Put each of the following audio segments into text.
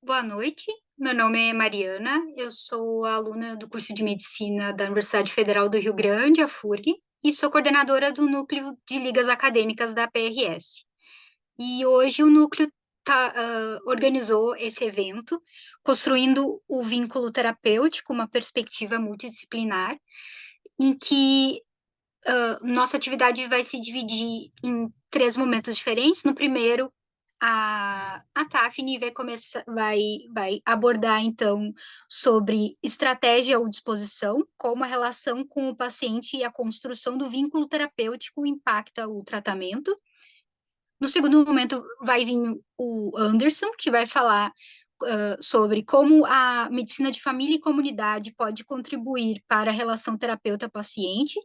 Boa noite, meu nome é Mariana, eu sou aluna do curso de Medicina da Universidade Federal do Rio Grande, a FURG, e sou coordenadora do Núcleo de Ligas Acadêmicas da PRS. E hoje o núcleo organizou esse evento, construindo o vínculo terapêutico, uma perspectiva multidisciplinar, em que nossa atividade vai se dividir em três momentos diferentes. No primeiro, a Tafni vai abordar, então, sobre estratégia ou disposição, como a relação com o paciente e a construção do vínculo terapêutico impacta o tratamento. No segundo momento, vai vir o Anderson, que vai falar sobre como a medicina de família e comunidade pode contribuir para a relação terapeuta-paciente.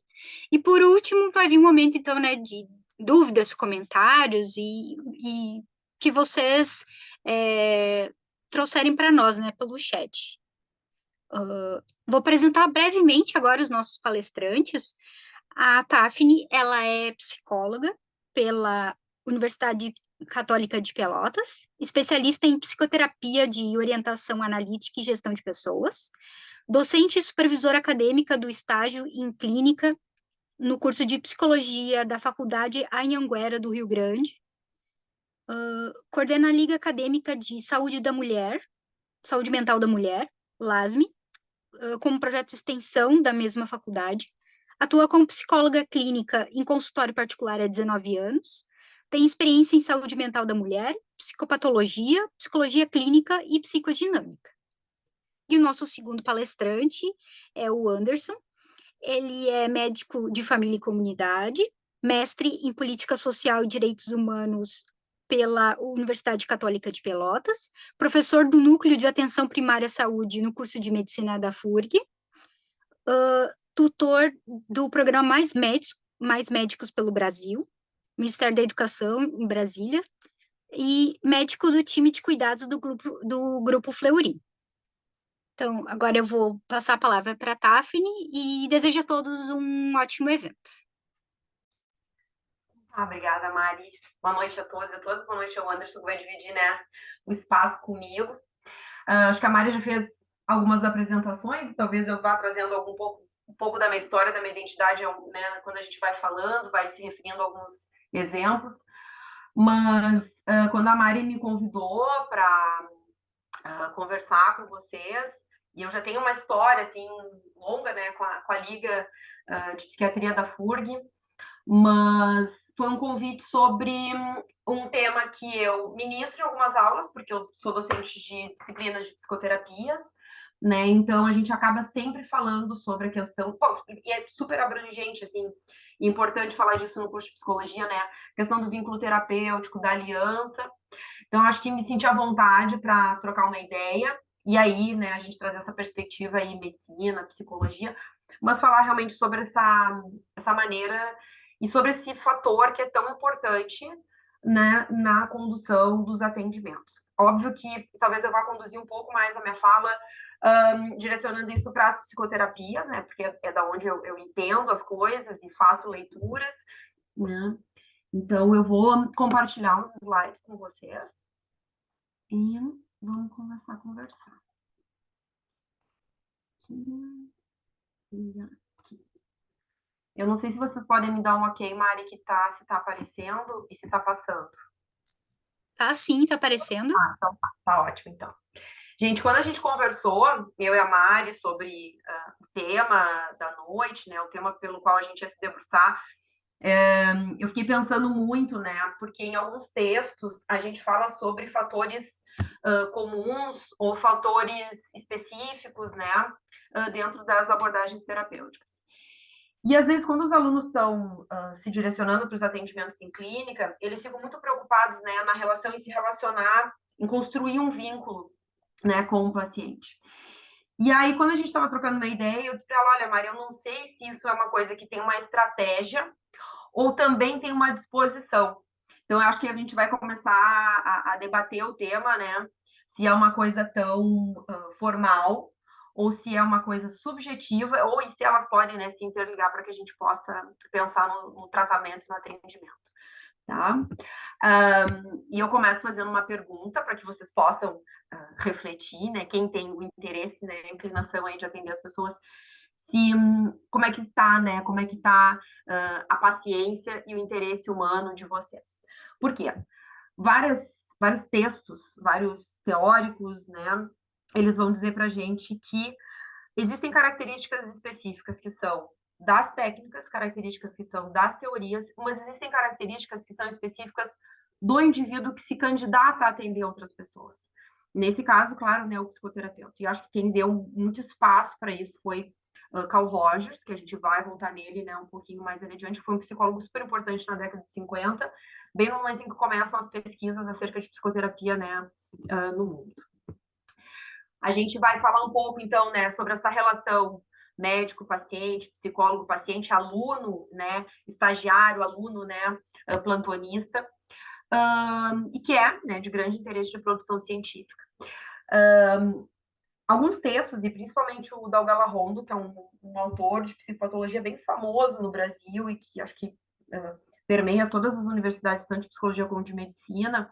E por último, vai vir um momento, então, né, de dúvidas, comentários e que vocês trouxerem para nós, né, pelo chat. Vou apresentar brevemente agora os nossos palestrantes. A Tafni, ela é psicóloga pela Universidade Católica de Pelotas, especialista em psicoterapia de orientação analítica e gestão de pessoas, docente e supervisora acadêmica do estágio em clínica no curso de psicologia da Faculdade Anhanguera do Rio Grande, coordena a Liga Acadêmica de Saúde da Mulher, Saúde Mental da Mulher, LASME, como projeto de extensão da mesma faculdade, atua como psicóloga clínica em consultório particular há 19 anos, tem experiência em saúde mental da mulher, psicopatologia, psicologia clínica e psicodinâmica. E o nosso segundo palestrante é o Anderson. Ele é médico de família e comunidade, mestre em política social e direitos humanos pela Universidade Católica de Pelotas, professor do Núcleo de Atenção Primária à Saúde no curso de Medicina da FURG, tutor do programa Mais Médicos pelo Brasil, Ministério da Educação em Brasília, e médico do time de cuidados do grupo Fleury. Então, agora eu vou passar a palavra para a Tafni e desejo a todos um ótimo evento. Obrigada, Mari. Boa noite a todos e a todas. Boa noite ao Anderson, que vai dividir, né, o espaço comigo. Acho que a Mari já fez algumas apresentações, talvez eu vá trazendo um pouco da minha história, da minha identidade, né, quando a gente vai falando, vai se referindo a alguns exemplos. Mas quando a Mari me convidou para conversar com vocês, e eu já tenho uma história assim longa, né, com a Liga de Psiquiatria da FURG, mas foi um convite sobre um tema que eu ministro em algumas aulas, porque eu sou docente de disciplinas de psicoterapias, né? Então a gente acaba sempre falando sobre a questão, e é super abrangente, assim, e importante falar disso no curso de psicologia, né? A questão do vínculo terapêutico, da aliança. Então acho que me senti à vontade para trocar uma ideia. E aí, né, a gente trazer essa perspectiva aí, medicina, psicologia, mas falar realmente sobre essa maneira e sobre esse fator que é tão importante, né, na condução dos atendimentos. Óbvio que talvez eu vá conduzir um pouco mais a minha fala direcionando isso para as psicoterapias, né, porque é da onde eu entendo as coisas e faço leituras, né. Então, eu vou compartilhar uns slides com vocês e vamos começar a conversar. Aqui. Eu não sei se vocês podem me dar um ok, Mari, se tá aparecendo e se tá passando. Tá sim, tá aparecendo. Então tá ótimo, então. Gente, quando a gente conversou, eu e a Mari, sobre o tema da noite, né, o tema pelo qual a gente ia se debruçar, eu fiquei pensando muito, né, porque em alguns textos a gente fala sobre fatores comuns ou fatores específicos, né, dentro das abordagens terapêuticas. E às vezes, quando os alunos estão se direcionando para os atendimentos em clínica, eles ficam muito preocupados, né, na relação em se relacionar, em construir um vínculo, né, com o paciente. E aí, quando a gente estava trocando uma ideia, eu disse para ela: olha, Maria, eu não sei se isso é uma coisa que tem uma estratégia ou também tem uma disposição. Então, eu acho que a gente vai começar a debater o tema, né? Se é uma coisa tão formal ou se é uma coisa subjetiva, ou se elas podem, né, se interligar para que a gente possa pensar no tratamento e no atendimento. Tá? E eu começo fazendo uma pergunta para que vocês possam refletir, né? Quem tem o interesse, né, a inclinação aí de atender as pessoas, como é que tá, né? Como é que tá a paciência e o interesse humano de vocês? Por quê? Vários textos, vários teóricos, né? Eles vão dizer para a gente que existem características específicas que são das técnicas, características que são das teorias, mas existem características que são específicas do indivíduo que se candidata a atender outras pessoas. Nesse caso, claro, né, o psicoterapeuta. E acho que quem deu muito espaço para isso foi Carl Rogers, que a gente vai voltar nele, né, um pouquinho mais adiante, foi um psicólogo super importante na década de 50, bem no momento em que começam as pesquisas acerca de psicoterapia, né, no mundo. A gente vai falar um pouco, então, né, sobre essa relação médico-paciente, psicólogo-paciente, aluno, né, estagiário, aluno, né, plantonista, e que é, né, de grande interesse de produção científica. Alguns textos, e principalmente o Dalgala Rondo, que é um autor de psicopatologia bem famoso no Brasil e que acho que permeia todas as universidades, tanto de psicologia como de medicina,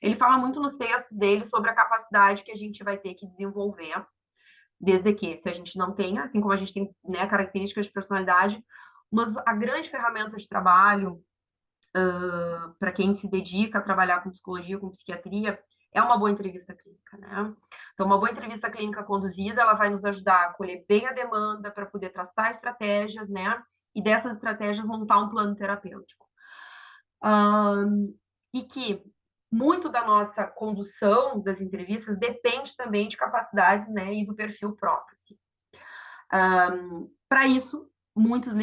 ele fala muito nos textos dele sobre a capacidade que a gente vai ter que desenvolver, desde que, se a gente não tem, assim como a gente tem, né, características de personalidade, mas a grande ferramenta de trabalho para quem se dedica a trabalhar com psicologia, com psiquiatria, é uma boa entrevista clínica, né? Então, uma boa entrevista clínica conduzida, ela vai nos ajudar a colher bem a demanda para poder traçar estratégias, né? E dessas estratégias montar um plano terapêutico. E que muito da nossa condução das entrevistas depende também de capacidades, né, e do perfil próprio. Assim. Para isso, muitos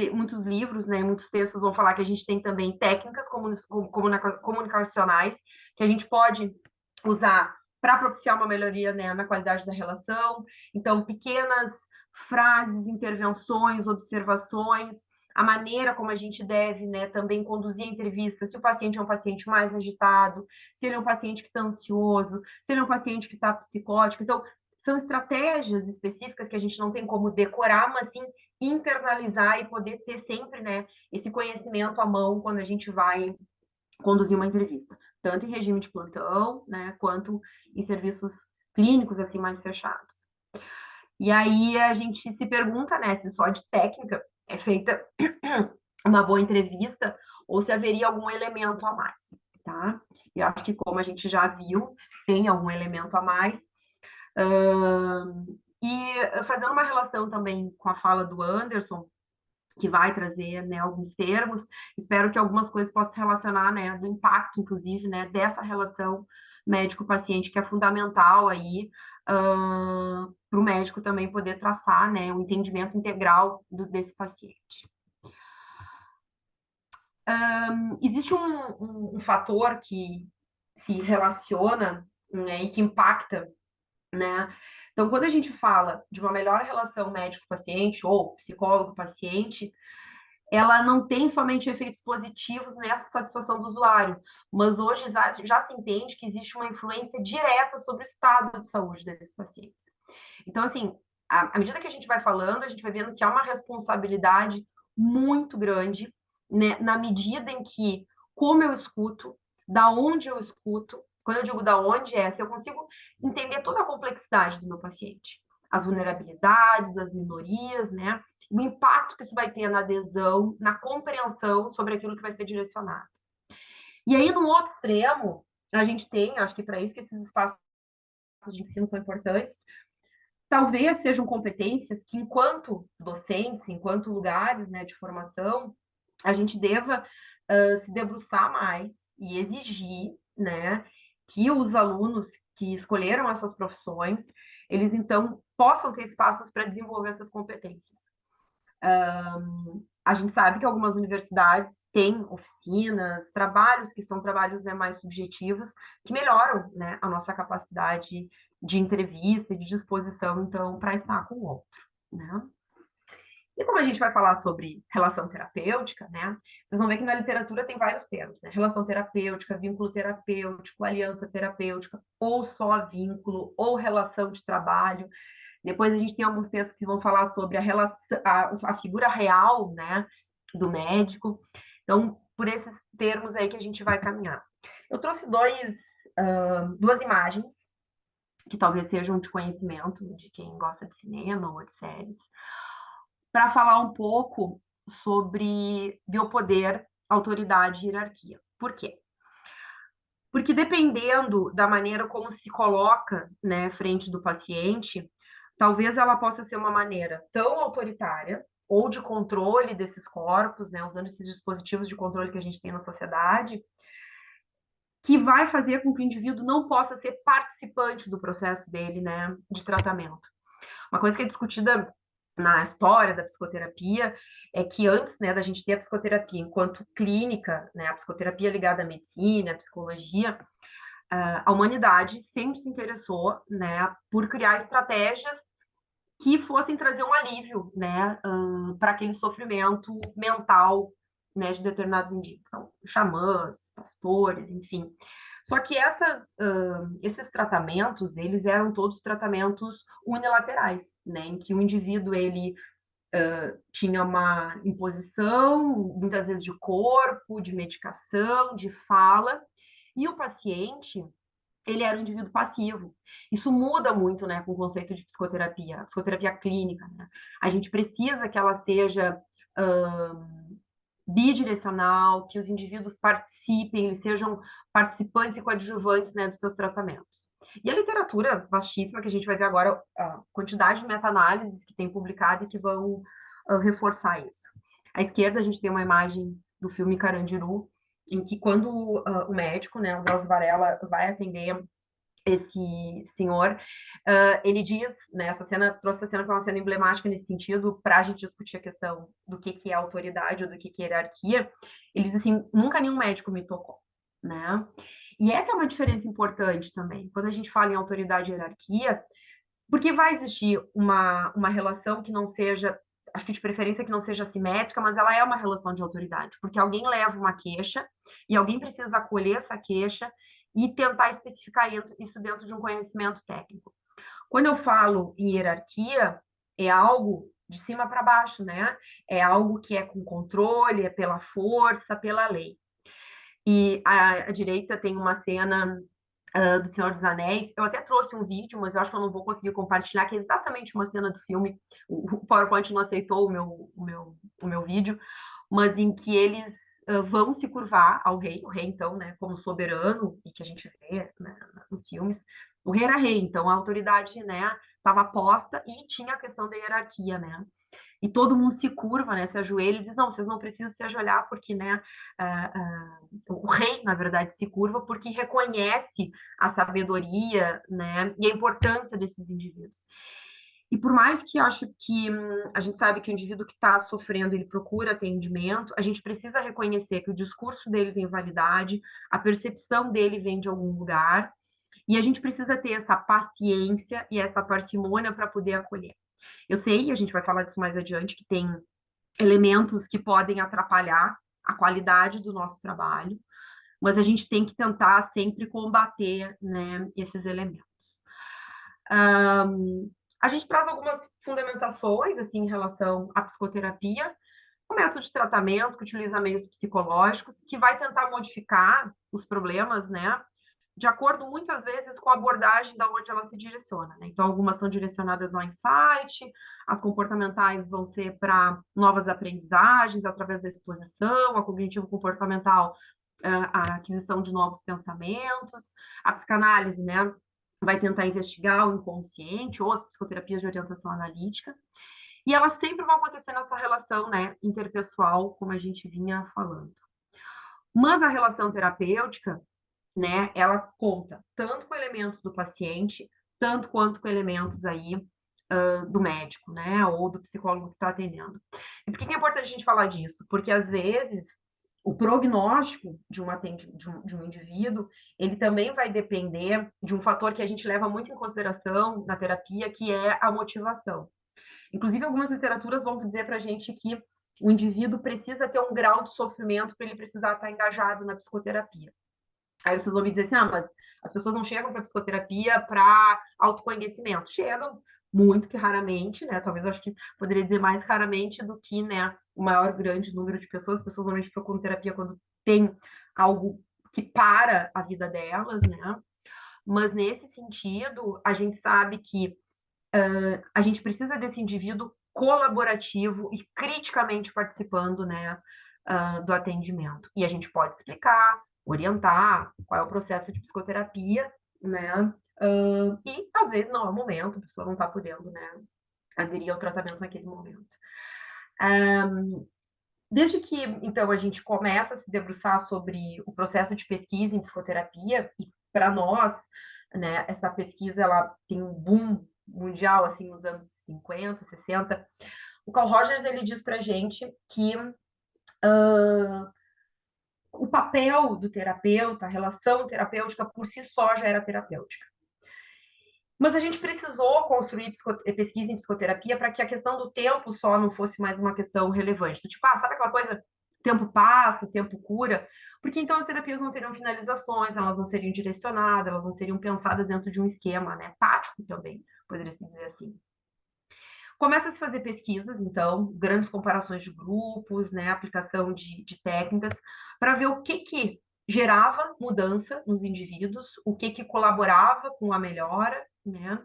livros, né, muitos textos vão falar que a gente tem também técnicas comunicacionais que a gente pode usar para propiciar uma melhoria, né, na qualidade da relação. Então, pequenas frases, intervenções, observações, a maneira como a gente deve, né, também conduzir a entrevista, se o paciente é um paciente mais agitado, se ele é um paciente que está ansioso, se ele é um paciente que está psicótico. Então, são estratégias específicas que a gente não tem como decorar, mas sim internalizar e poder ter sempre, né, esse conhecimento à mão quando a gente vai conduzir uma entrevista, tanto em regime de plantão, né, quanto em serviços clínicos assim mais fechados. E aí a gente se pergunta, né, se só de técnica é feita uma boa entrevista ou se haveria algum elemento a mais, tá? E acho que como a gente já viu, tem algum elemento a mais. E fazendo uma relação também com a fala do Anderson, que vai trazer, né, alguns termos, espero que algumas coisas possam se relacionar, né, do impacto, inclusive, né, dessa relação médico-paciente, que é fundamental aí para o médico também poder traçar, né, um entendimento integral desse paciente. Existe um fator que se relaciona, né, e que impacta, né? Então, quando a gente fala de uma melhor relação médico-paciente ou psicólogo-paciente, ela não tem somente efeitos positivos nessa satisfação do usuário, mas hoje já se entende que existe uma influência direta sobre o estado de saúde desses pacientes. Então, assim, à medida que a gente vai falando, a gente vai vendo que há uma responsabilidade muito grande, né, na medida em que como eu escuto, da onde eu escuto, quando eu digo da onde se eu consigo entender toda a complexidade do meu paciente, as vulnerabilidades, as minorias, né, o impacto que isso vai ter na adesão, na compreensão sobre aquilo que vai ser direcionado. E aí, no outro extremo, a gente tem, acho que para isso que esses espaços de ensino são importantes, talvez sejam competências que, enquanto docentes, enquanto lugares, né, de formação, a gente deva se debruçar mais e exigir, né, que os alunos que escolheram essas profissões, eles então possam ter espaços para desenvolver essas competências. A gente sabe que algumas universidades têm oficinas, trabalhos que são trabalhos, né, mais subjetivos, que melhoram, né, a nossa capacidade de entrevista e de disposição, então, para estar com o outro, né? E como a gente vai falar sobre relação terapêutica, né? Vocês vão ver que na literatura tem vários termos, né? Relação terapêutica, vínculo terapêutico, aliança terapêutica, ou só vínculo, ou relação de trabalho. Depois a gente tem alguns textos que vão falar sobre a relação, a figura real, né, do médico. Então, por esses termos aí que a gente vai caminhar. Eu trouxe duas imagens que talvez sejam de conhecimento de quem gosta de cinema ou de séries, para falar um pouco sobre biopoder, autoridade e hierarquia. Por quê? Porque dependendo da maneira como se coloca, né, frente do paciente, talvez ela possa ser uma maneira tão autoritária ou de controle desses corpos, né, usando esses dispositivos de controle que a gente tem na sociedade, que vai fazer com que o indivíduo não possa ser participante do processo dele, né, de tratamento. Uma coisa que é discutida na história da psicoterapia é que antes, né, da gente ter a psicoterapia enquanto clínica, né, a psicoterapia ligada à medicina, à psicologia, a humanidade sempre se interessou, né, por criar estratégias que fossem trazer um alívio, né, para aquele sofrimento mental, né, de determinados indívidos, são xamãs, pastores, enfim. Só que esses tratamentos, eles eram todos tratamentos unilaterais, né, em que o indivíduo ele tinha uma imposição, muitas vezes de corpo, de medicação, de fala, e o paciente ele era um indivíduo passivo. Isso muda muito, né, com o conceito de psicoterapia, psicoterapia clínica, né? A gente precisa que ela seja bidirecional, que os indivíduos participem, eles sejam participantes e coadjuvantes, né, dos seus tratamentos. E a literatura vastíssima, que a gente vai ver agora, a quantidade de meta-análises que tem publicado e que vão reforçar isso. À esquerda, a gente tem uma imagem do filme Carandiru, em que quando o médico, né, o Drauzio Varela, vai atender esse senhor, ele diz, né, essa cena, trouxe a cena para uma cena emblemática nesse sentido, para a gente discutir a questão do que é autoridade ou do que é hierarquia, ele diz assim, nunca nenhum médico me tocou, né? E essa é uma diferença importante também, quando a gente fala em autoridade e hierarquia, porque vai existir uma relação que não seja, acho que de preferência que não seja assimétrica, mas ela é uma relação de autoridade, porque alguém leva uma queixa e alguém precisa acolher essa queixa e tentar especificar isso dentro de um conhecimento técnico. Quando eu falo em hierarquia, é algo de cima para baixo, né? É algo que é com controle, é pela força, pela lei. E à direita tem uma cena do Senhor dos Anéis. Eu até trouxe um vídeo, mas eu acho que eu não vou conseguir compartilhar, que é exatamente uma cena do filme. O PowerPoint não aceitou o meu vídeo, mas em que eles vão se curvar ao rei, o rei, então, né, como soberano, e que a gente vê, né, nos filmes, o rei era rei, então a autoridade, né, estava posta e tinha a questão da hierarquia, né, e todo mundo se curva, né, se ajoelha e diz, não, vocês não precisam se ajoelhar porque, né, o rei, na verdade, se curva porque reconhece a sabedoria, né, e a importância desses indivíduos. E por mais que acho que a gente sabe que o indivíduo que está sofrendo, ele procura atendimento, a gente precisa reconhecer que o discurso dele tem validade, a percepção dele vem de algum lugar, e a gente precisa ter essa paciência e essa parcimônia para poder acolher. Eu sei, a gente vai falar disso mais adiante, que tem elementos que podem atrapalhar a qualidade do nosso trabalho, mas a gente tem que tentar sempre combater, né, esses elementos. A gente traz algumas fundamentações assim em relação à psicoterapia, um método de tratamento que utiliza meios psicológicos, que vai tentar modificar os problemas, né, de acordo muitas vezes com a abordagem da onde ela se direciona, né? Então, algumas são direcionadas ao insight, as comportamentais vão ser para novas aprendizagens através da exposição, a cognitivo-comportamental, a aquisição de novos pensamentos, a psicanálise, né, vai tentar investigar o inconsciente, ou as psicoterapias de orientação analítica, e elas sempre vão acontecer nessa relação, né, interpessoal, como a gente vinha falando. Mas a relação terapêutica, né, ela conta tanto com elementos do paciente, tanto quanto com elementos aí do médico, né, ou do psicólogo que está atendendo. E por que é importante a gente falar disso? Porque às vezes o prognóstico de um indivíduo, ele também vai depender de um fator que a gente leva muito em consideração na terapia, que é a motivação. Inclusive, algumas literaturas vão dizer para a gente que o indivíduo precisa ter um grau de sofrimento para ele precisar estar engajado na psicoterapia. Aí vocês vão me dizer assim, mas as pessoas não chegam para psicoterapia para autoconhecimento. Chegam, muito que raramente, né? Talvez eu acho que poderia dizer mais raramente do que, né, o maior grande número de pessoas. As pessoas normalmente procuram terapia quando tem algo que para a vida delas, né? Mas nesse sentido, a gente sabe que a gente precisa desse indivíduo colaborativo e criticamente participando, né, do atendimento. E a gente pode explicar, orientar qual é o processo de psicoterapia, né? E às vezes não é o momento, a pessoa não está podendo, né, aderir ao tratamento naquele momento. Desde que, então, a gente começa a se debruçar sobre o processo de pesquisa em psicoterapia, e para nós, né, essa pesquisa ela tem um boom mundial, assim, nos anos 50, 60, o Carl Rogers, ele diz para a gente que o papel do terapeuta, a relação terapêutica por si só já era terapêutica. Mas a gente precisou construir pesquisa em psicoterapia para que a questão do tempo só não fosse mais uma questão relevante. Tipo, sabe aquela coisa, tempo passa, tempo cura? Porque então as terapias não teriam finalizações, elas não seriam direcionadas, elas não seriam pensadas dentro de um esquema, né? Tático também, poderia se dizer assim. Começa a se fazer pesquisas, então, grandes comparações de grupos, né, aplicação de técnicas, para ver o que gerava mudança nos indivíduos, o que colaborava com a melhora, né?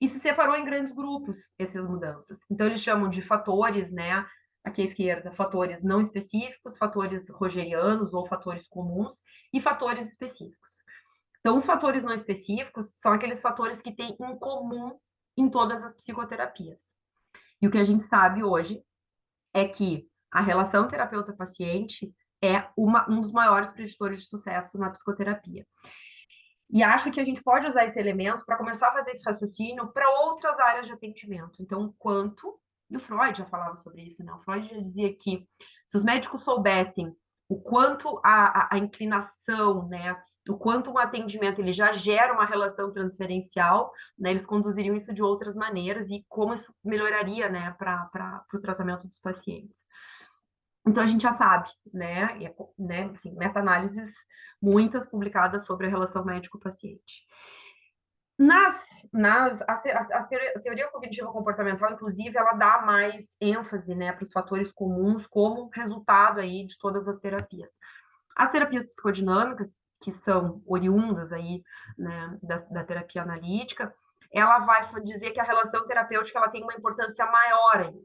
E se separou em grandes grupos essas mudanças. Então, eles chamam de fatores, né? Aqui à esquerda, fatores não específicos, fatores rogerianos ou fatores comuns e fatores específicos. Então, os fatores não específicos são aqueles fatores que têm em comum em todas as psicoterapias. E o que a gente sabe hoje é que a relação terapeuta-paciente é um dos maiores preditores de sucesso na psicoterapia. E acho que a gente pode usar esse elemento para começar a fazer esse raciocínio para outras áreas de atendimento. Então, quanto, e o Freud já falava sobre isso, né? O Freud já dizia que se os médicos soubessem o quanto a inclinação, né, o quanto um atendimento ele já gera uma relação transferencial, né, eles conduziriam isso de outras maneiras e como isso melhoraria, né, para o tratamento dos pacientes. Então a gente já sabe, né, assim, meta-análises muitas publicadas sobre a relação médico-paciente. A teoria cognitiva comportamental, inclusive, ela dá mais ênfase, né, para os fatores comuns como resultado aí de todas as terapias. As terapias psicodinâmicas, que são oriundas aí, né, da terapia analítica, ela vai dizer que a relação terapêutica ela tem uma importância maior ainda.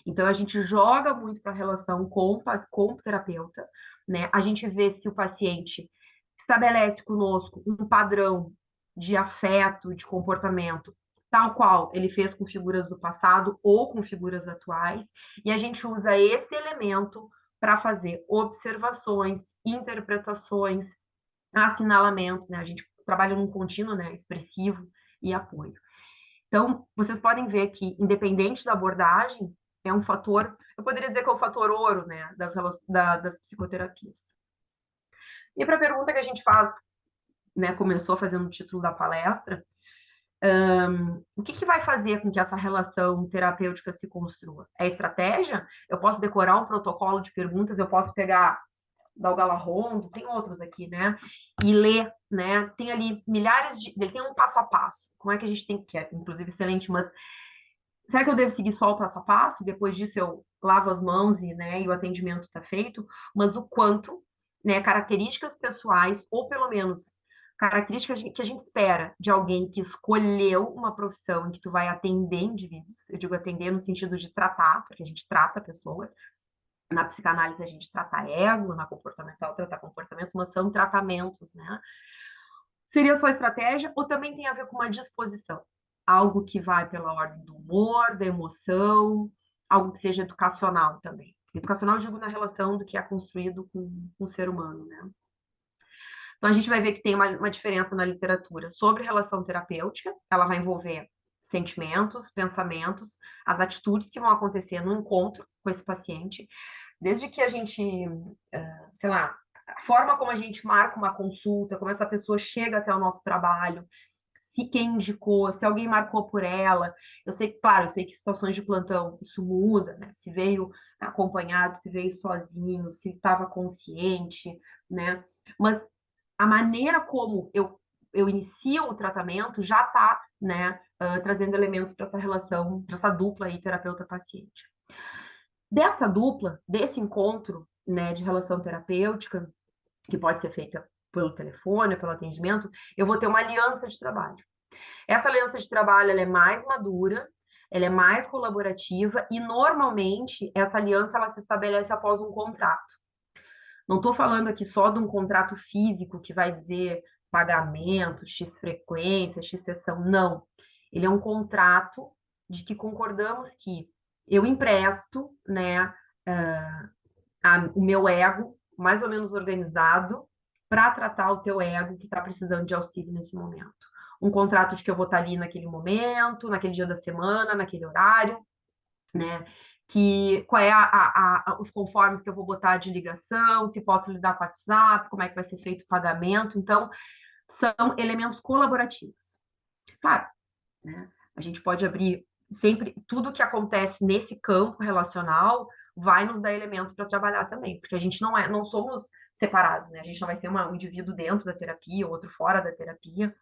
Então, a gente joga muito para a relação com o terapeuta, né? A gente vê se o paciente estabelece conosco um padrão de afeto, de comportamento, tal qual ele fez com figuras do passado ou com figuras atuais, e a gente usa esse elemento para fazer observações, interpretações, assinalamentos, né? A gente trabalha num contínuo, né, expressivo e apoio. Então, vocês podem ver que, independente da abordagem, é um fator, eu poderia dizer que é o fator ouro, né, das psicoterapias. E para a pergunta que a gente faz, né, começou fazendo o título da palestra, o que vai fazer com que essa relação terapêutica se construa? É estratégia? Eu posso decorar um protocolo de perguntas, eu posso pegar da Galarrondo, tem outros aqui, né? E ler, né? Tem ali milhares de. Ele tem um passo a passo. Como é que a gente tem que é, inclusive, excelente, mas será que eu devo seguir só o passo a passo? Depois disso eu lavo as mãos e, né, e o atendimento está feito, mas o quanto, né, características pessoais, ou pelo menos características que a gente espera de alguém que escolheu uma profissão em que tu vai atender indivíduos, eu digo atender no sentido de tratar, porque a gente trata pessoas, na psicanálise a gente trata ego, na comportamental trata comportamento, mas são tratamentos, né? Seria só estratégia ou também tem a ver com uma disposição? Algo que vai pela ordem do humor, da emoção, algo que seja educacional também. Educacional, eu digo na relação do que é construído com o ser humano, né? Então, a gente vai ver que tem uma diferença na literatura sobre relação terapêutica, ela vai envolver sentimentos, pensamentos, as atitudes que vão acontecer no encontro com esse paciente, desde que a gente, sei lá, a forma como a gente marca uma consulta, como essa pessoa chega até o nosso trabalho, se quem indicou, se alguém marcou por ela. Eu sei, claro, eu sei que situações de plantão isso muda, né? Se veio acompanhado, se veio sozinho, se estava consciente, né? Mas a maneira como eu inicio o tratamento já está, né, trazendo elementos para essa relação, para essa dupla aí, terapeuta-paciente. Dessa dupla, desse encontro, né, de relação terapêutica, que pode ser feita pelo telefone, pelo atendimento, eu vou ter uma aliança de trabalho. Essa aliança de trabalho, ela é mais madura, ela é mais colaborativa e, normalmente, essa aliança ela se estabelece após um contrato. Não estou falando aqui só de um contrato físico que vai dizer pagamento, X frequência, X sessão, não. Ele é um contrato de que concordamos que eu empresto, né, o meu ego mais ou menos organizado para tratar o teu ego que está precisando de auxílio nesse momento. Um contrato de que eu vou estar ali naquele momento, naquele dia da semana, naquele horário, né? Que qual é os conformes que eu vou botar de ligação, se posso lidar com o WhatsApp, como é que vai ser feito o pagamento. Então, são elementos colaborativos. Claro, né? A gente pode abrir sempre tudo que acontece nesse campo relacional vai nos dar elementos para trabalhar também, porque a gente não somos separados, né? A gente não vai ser um indivíduo dentro da terapia, outro fora da terapia.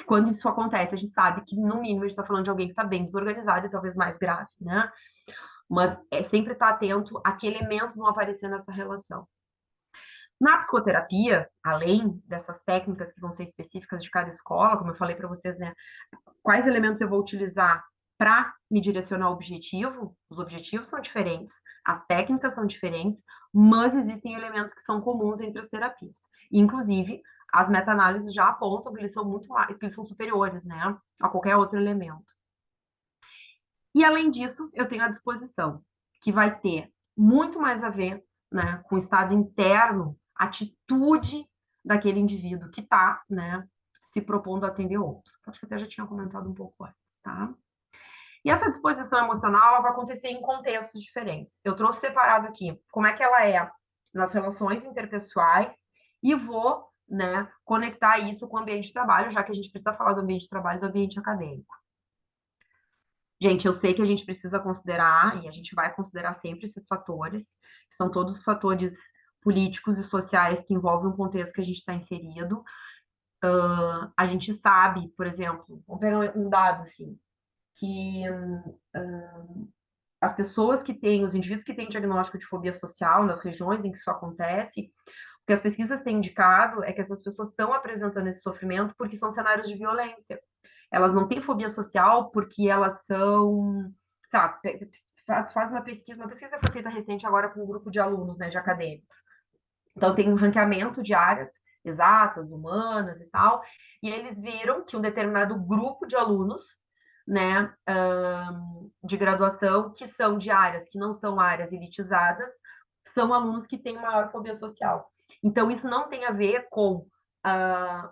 Quando isso acontece, a gente sabe que, no mínimo, a gente está falando de alguém que está bem desorganizado e talvez mais grave, né? Mas é sempre estar atento a que elementos vão aparecer nessa relação. Na psicoterapia, além dessas técnicas que vão ser específicas de cada escola, como eu falei para vocês, né? Quais elementos eu vou utilizar para me direcionar ao objetivo? Os objetivos são diferentes, as técnicas são diferentes, mas existem elementos que são comuns entre as terapias. Inclusive, as meta-análises já apontam que eles são muito mais, que eles são superiores, né, a qualquer outro elemento. E, além disso, eu tenho a disposição, que vai ter muito mais a ver, né, com o estado interno, atitude daquele indivíduo que está, né, se propondo a atender outro. Acho que até já tinha comentado um pouco antes, tá? E essa disposição emocional, ela vai acontecer em contextos diferentes. Eu trouxe separado aqui como é que ela é nas relações interpessoais e vou, né, conectar isso com o ambiente de trabalho, já que a gente precisa falar do ambiente de trabalho e do ambiente acadêmico. Gente, eu sei que a gente precisa considerar, e a gente vai considerar sempre esses fatores, que são todos os fatores políticos e sociais que envolvem o contexto que a gente está inserido. A gente sabe, por exemplo, vamos pegar um dado assim, que as pessoas que têm, os indivíduos que têm diagnóstico de fobia social, nas regiões em que isso acontece, o que as pesquisas têm indicado é que essas pessoas estão apresentando esse sofrimento porque são cenários de violência. Elas não têm fobia social porque elas são, sabe, faz uma pesquisa foi feita recente agora com um grupo de alunos, né, de acadêmicos. Então tem um ranqueamento de áreas exatas, humanas e tal, e eles viram que um determinado grupo de alunos, né, de graduação, que são de áreas que não são áreas elitizadas, são alunos que têm maior fobia social. Então, isso não tem a ver com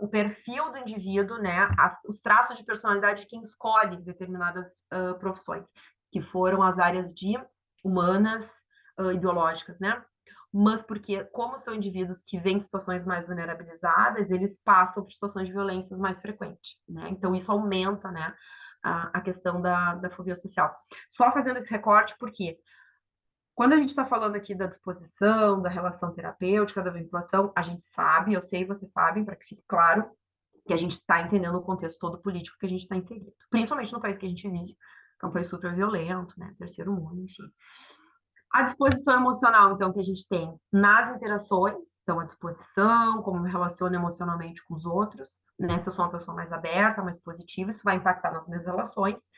o perfil do indivíduo, né, os traços de personalidade de quem escolhe determinadas profissões, que foram as áreas de humanas e biológicas, né? Mas porque, como são indivíduos que vêm em situações mais vulnerabilizadas, eles passam por situações de violências mais frequentes, né? Então, isso aumenta, né, a questão da fobia social. Só fazendo esse recorte, porque quando a gente está falando aqui da disposição, da relação terapêutica, da vinculação, a gente sabe, eu sei, vocês sabem, para que fique claro, que a gente está entendendo o contexto todo político que a gente está inserido. Principalmente no país que a gente vive, que é um país super violento, né? Terceiro mundo, enfim. A disposição emocional, então, que a gente tem nas interações, então, a disposição, como me relaciono emocionalmente com os outros, né? Se eu sou uma pessoa mais aberta, mais positiva, isso vai impactar nas minhas relações.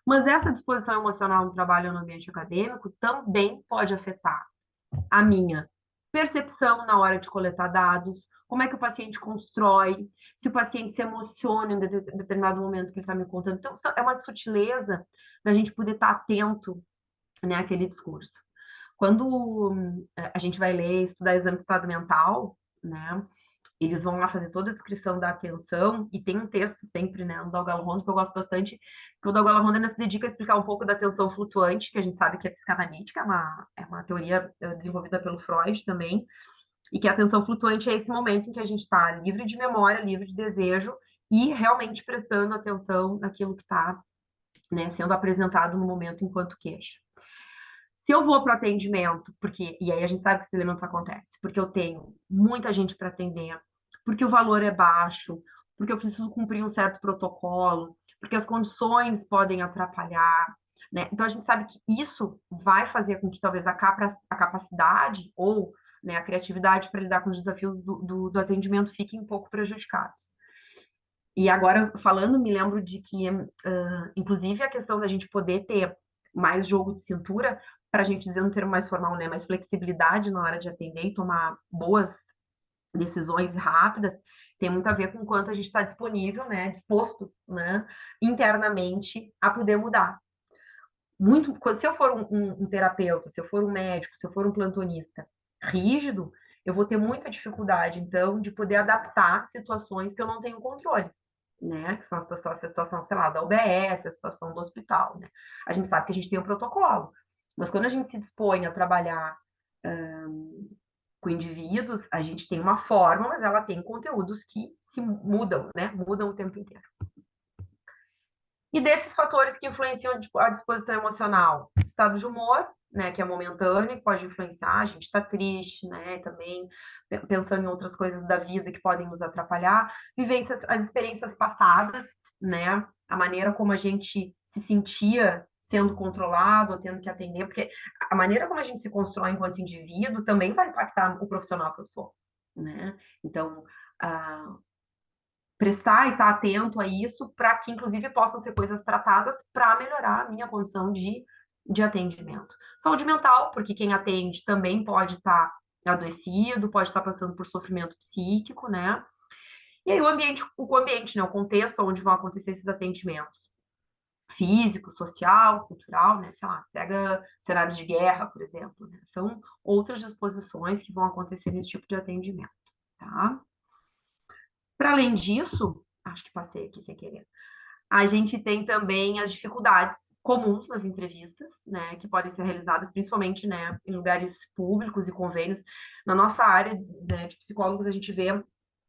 Mas essa disposição emocional no trabalho no ambiente acadêmico também pode afetar a minha percepção na hora de coletar dados, como é que o paciente constrói, se o paciente se emociona em determinado momento que ele está me contando. Então, é uma sutileza da gente poder estar atento, né, àquele discurso. Quando a gente vai ler, estudar exame de estado mental, né, eles vão lá fazer toda a descrição da atenção, e tem um texto sempre, né, do Dalgal Rondo, que eu gosto bastante, que o Dalgal Rondo ainda se dedica a explicar um pouco da atenção flutuante, que a gente sabe que é psicanalítica, é uma teoria desenvolvida pelo Freud também, e que a atenção flutuante é esse momento em que a gente está livre de memória, livre de desejo, e realmente prestando atenção naquilo que está, né, sendo apresentado no momento enquanto queixa. Se eu vou para o atendimento, porque, e aí a gente sabe que esses elementos acontecem, porque eu tenho muita gente para atender, porque o valor é baixo, porque eu preciso cumprir um certo protocolo, porque as condições podem atrapalhar, né? Então a gente sabe que isso vai fazer com que talvez a capacidade ou, né, a criatividade para lidar com os desafios do atendimento fiquem um pouco prejudicados. E agora, falando, me lembro de que, inclusive, a questão da gente poder ter mais jogo de cintura, para a gente dizer um termo mais formal, né, mais flexibilidade na hora de atender e tomar boas decisões rápidas, tem muito a ver com o quanto a gente está disponível, né, disposto, né, internamente a poder mudar. Muito, se eu for um terapeuta, se eu for um médico, se eu for um plantonista rígido, eu vou ter muita dificuldade, então, de poder adaptar situações que eu não tenho controle, né? Que são essa situação, sei lá, da UBS, a situação do hospital, né? A gente sabe que a gente tem um protocolo, mas quando a gente se dispõe a trabalhar com indivíduos, a gente tem uma forma, mas ela tem conteúdos que se mudam, né? Mudam o tempo inteiro. E desses fatores que influenciam a disposição emocional, estado de humor, né, que é momentâneo, que pode influenciar, a gente está triste, né, também pensando em outras coisas da vida que podem nos atrapalhar, vivências, as experiências passadas, né, a maneira como a gente se sentia sendo controlado, tendo que atender, porque a maneira como a gente se constrói enquanto indivíduo também vai impactar o profissional que eu sou, né, então, prestar e estar atento a isso para que, inclusive, possam ser coisas tratadas para melhorar a minha condição de atendimento. Saúde mental, porque quem atende também pode estar adoecido, pode estar passando por sofrimento psíquico, né? E aí o ambiente, né? O contexto onde vão acontecer esses atendimentos. Físico, social, cultural, né? Sei lá, pega cenários de guerra, por exemplo, né? São outras disposições que vão acontecer nesse tipo de atendimento, tá? Para além disso, acho que passei aqui sem querer, a gente tem também as dificuldades comuns nas entrevistas, né, que podem ser realizadas principalmente, né, em lugares públicos e convênios. Na nossa área, né, de psicólogos, a gente vê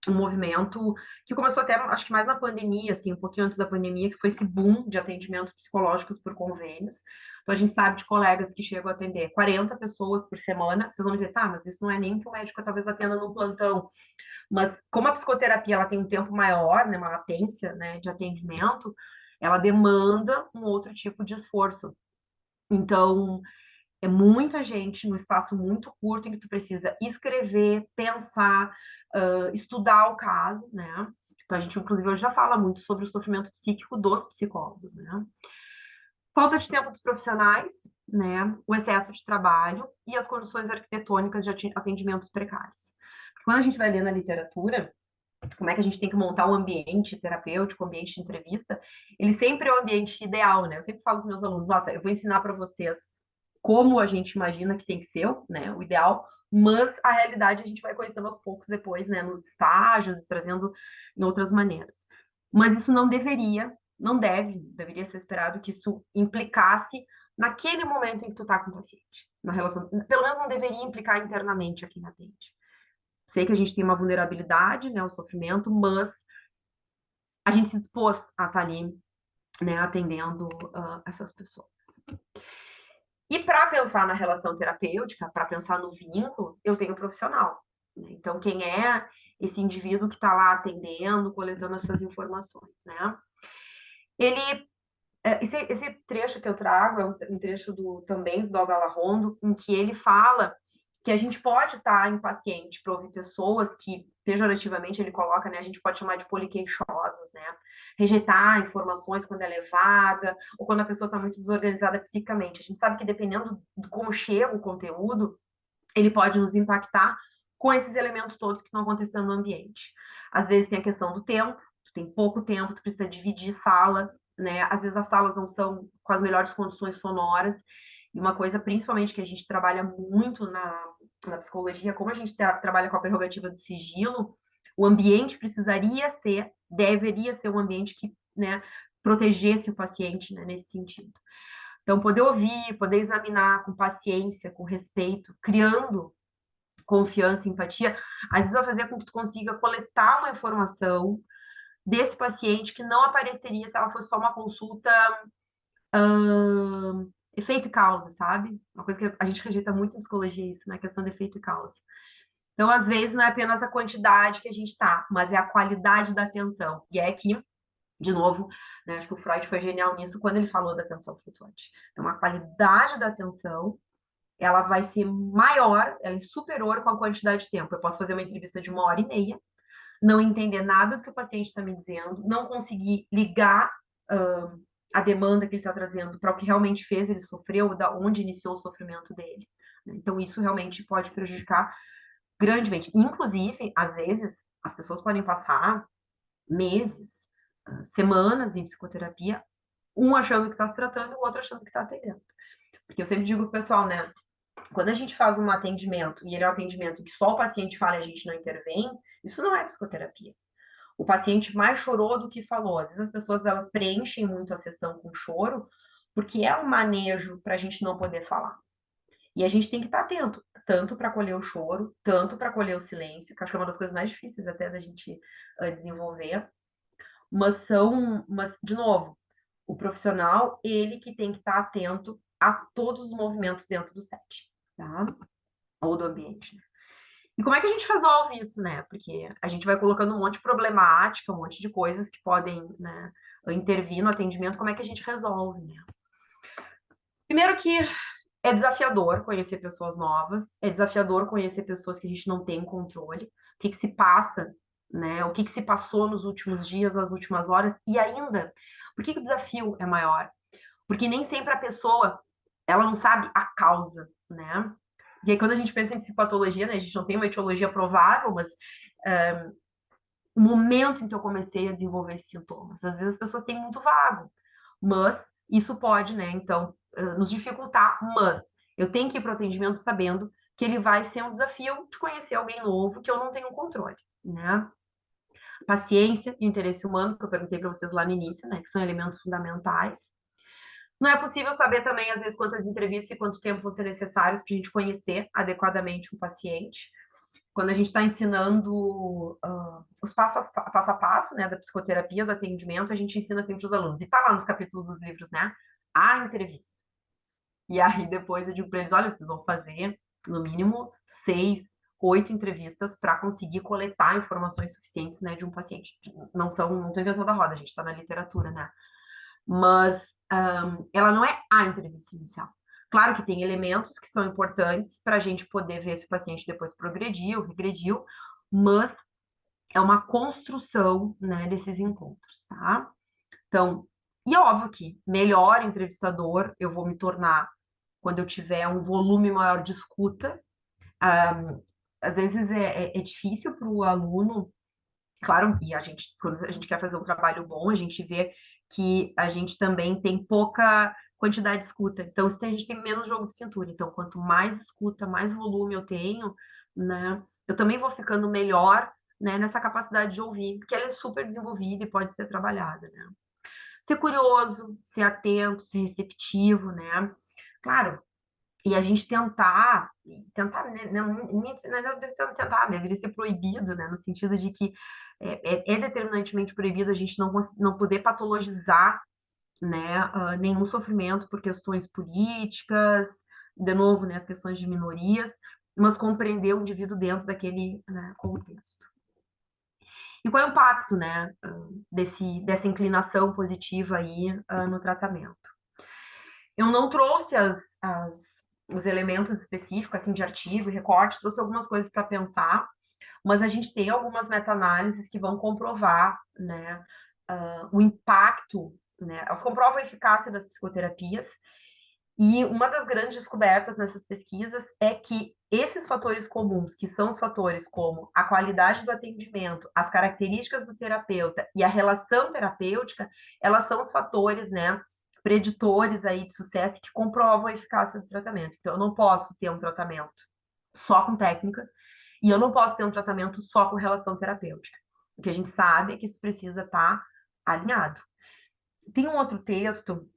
um movimento que começou até, acho que mais na pandemia, assim, um pouquinho antes da pandemia, que foi esse boom de atendimentos psicológicos por convênios. Então, a gente sabe de colegas que chegam a atender 40 pessoas por semana. Vocês vão dizer, tá, mas isso não é nem que o médico talvez atenda no plantão. Mas como a psicoterapia ela tem um tempo maior, né, uma latência, né, de atendimento, ela demanda um outro tipo de esforço. Então, é muita gente no espaço muito curto em que tu precisa escrever, pensar, estudar o caso, né? Então, a gente, inclusive, hoje já fala muito sobre o sofrimento psíquico dos psicólogos, né? Falta de tempo dos profissionais, né? O excesso de trabalho e as condições arquitetônicas de atendimentos precários. Quando a gente vai ler na literatura, como é que a gente tem que montar um ambiente terapêutico, um ambiente de entrevista, ele sempre é o ambiente ideal, né? Eu sempre falo para meus alunos, nossa, eu vou ensinar para vocês como a gente imagina que tem que ser, né, o ideal, mas a realidade a gente vai conhecendo aos poucos depois, né, nos estágios, trazendo em outras maneiras. Mas isso não deveria, não deveria ser esperado que isso implicasse naquele momento em que tu tá com o paciente, na relação, pelo menos não deveria implicar internamente a quem atende. Sei que a gente tem uma vulnerabilidade, né, ao sofrimento, mas a gente se dispôs a estar ali, né, atendendo essas pessoas. E para pensar na relação terapêutica, para pensar no vínculo, eu tenho um profissional. Né? Então, quem é esse indivíduo que está lá atendendo, coletando essas informações, né? Ele, esse trecho que eu trago é um trecho também do Dalgal Rondo, em que ele fala que a gente pode estar impaciente para ouvir pessoas que, pejorativamente, ele coloca, né, a gente pode chamar de poliqueixosas, né? Rejeitar informações quando ela é vaga, ou quando a pessoa está muito desorganizada psicicamente. A gente sabe que dependendo de como chega o conteúdo, ele pode nos impactar com esses elementos todos que estão acontecendo no ambiente. Às vezes tem a questão do tempo, tu tem pouco tempo, tu precisa dividir sala, né? Às vezes as salas não são com as melhores condições sonoras. E uma coisa, principalmente, que a gente trabalha muito na psicologia, como a gente trabalha com a prerrogativa do sigilo, o ambiente deveria ser um ambiente que, né, protegesse o paciente, né, nesse sentido. Então, poder ouvir, poder examinar com paciência, com respeito, criando confiança, empatia, às vezes vai fazer com que tu consiga coletar uma informação desse paciente que não apareceria se ela fosse só uma consulta efeito e causa, sabe? Uma coisa que a gente rejeita muito em psicologia, isso, né? A questão de efeito e causa. Então, às vezes, não é apenas a quantidade que a gente tá, mas é a qualidade da atenção. E é que, de novo, né, acho que o Freud foi genial nisso quando ele falou da atenção flutuante. Então, a qualidade da atenção ela vai ser maior, ela é superior com a quantidade de tempo. Eu posso fazer uma entrevista de 1h30, não entender nada do que o paciente está me dizendo, não conseguir ligar a demanda que ele está trazendo para o que realmente fez ele sofrer, ou da onde iniciou o sofrimento dele. Então, isso realmente pode prejudicar grandemente. Inclusive, às vezes, as pessoas podem passar meses, semanas em psicoterapia, um achando que está se tratando, o outro achando que está atendendo. Porque eu sempre digo pro pessoal, né? Quando a gente faz um atendimento, e ele é um atendimento que só o paciente fala e a gente não intervém, isso não é psicoterapia. O paciente mais chorou do que falou. Às vezes as pessoas, elas preenchem muito a sessão com choro, porque é um manejo para a gente não poder falar. E a gente tem que estar atento, tanto para acolher o choro, tanto para acolher o silêncio, que acho que é uma das coisas mais difíceis até da gente desenvolver. Mas, de novo, o profissional, ele que tem que estar atento a todos os movimentos dentro do set, tá? Ou do ambiente, né? E como é que a gente resolve isso, né? Porque a gente vai colocando um monte de problemática, um monte de coisas que podem, né, intervir no atendimento. Como é que a gente resolve, né? Primeiro que é desafiador conhecer pessoas novas, é desafiador conhecer pessoas que a gente não tem controle, o que se passa, né? O que se passou nos últimos dias, nas últimas horas, e ainda, por que o desafio é maior? Porque nem sempre a pessoa, ela não sabe a causa, né? E aí, quando a gente pensa em psicopatologia, né, a gente não tem uma etiologia provável, mas o momento em que eu comecei a desenvolver esses sintomas. Às vezes as pessoas têm muito vago, mas isso pode, né, então, nos dificultar, mas eu tenho que ir para o atendimento sabendo que ele vai ser um desafio de conhecer alguém novo que eu não tenho controle, né? Paciência e interesse humano, que eu perguntei para vocês lá no início, né, que são elementos fundamentais. Não é possível saber também, às vezes, quantas entrevistas e quanto tempo vão ser necessários para a gente conhecer adequadamente um paciente. Quando a gente está ensinando os passo a passo, né, da psicoterapia, do atendimento, a gente ensina sempre os alunos. E tá lá nos capítulos dos livros, né? A entrevista. E aí depois eu digo para eles, olha, vocês vão fazer no mínimo 6, 8 entrevistas para conseguir coletar informações suficientes, né, de um paciente. Não estou inventando a roda, a gente está na literatura, né? Mas ela não é a entrevista inicial. Claro que tem elementos que são importantes para a gente poder ver se o paciente depois progrediu, regrediu, mas é uma construção, né, desses encontros, tá? Então, e é óbvio que melhor entrevistador eu vou me tornar quando eu tiver um volume maior de escuta. Às vezes é difícil para o aluno, claro, e quando a gente quer fazer um trabalho bom, a gente vê que a gente também tem pouca quantidade de escuta. Então, a gente tem menos jogo de cintura. Então, quanto mais escuta, mais volume eu tenho, né? Eu também vou ficando melhor, né, nessa capacidade de ouvir, que ela é super desenvolvida e pode ser trabalhada, né? Ser curioso, ser atento, ser receptivo, né? Claro, e a gente tentar, né, tentar, deveria ser proibido, né, no sentido de que é determinantemente proibido a gente não poder patologizar, né, nenhum sofrimento por questões políticas, de novo, né, as questões de minorias, mas compreender o indivíduo dentro daquele, né, contexto. E qual é o impacto, né, dessa inclinação positiva aí no tratamento? Eu não trouxe os elementos específicos, assim, de artigo e recorte, trouxe algumas coisas para pensar, mas a gente tem algumas meta-análises que vão comprovar, né, o impacto, né, elas comprovam a eficácia das psicoterapias, e uma das grandes descobertas nessas pesquisas é que esses fatores comuns, que são os fatores como a qualidade do atendimento, as características do terapeuta e a relação terapêutica, elas são os fatores, né, preditores aí de sucesso que comprovam a eficácia do tratamento. Então, eu não posso ter um tratamento só com técnica e eu não posso ter um tratamento só com relação terapêutica. O que a gente sabe é que isso precisa estar alinhado. Tem um outro texto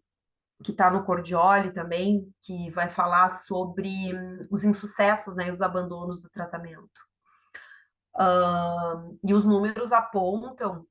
que está no Cordioli também, que vai falar sobre os insucessos, né, e os abandonos do tratamento. E os números apontam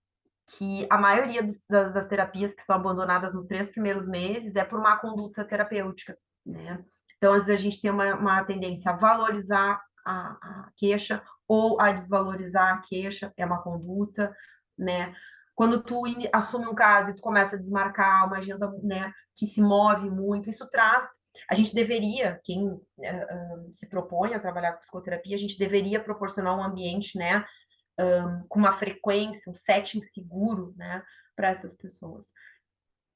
que a maioria das terapias que são abandonadas nos 3 primeiros meses é por má conduta terapêutica, né? Então, às vezes, a gente tem uma tendência a valorizar a queixa ou a desvalorizar a queixa, é uma conduta, né? Quando tu assume um caso e tu começa a desmarcar uma agenda, né, que se move muito, isso traz A gente deveria, quem se propõe a trabalhar com psicoterapia, a gente deveria proporcionar um ambiente, né, com uma frequência, um setting seguro, né, para essas pessoas.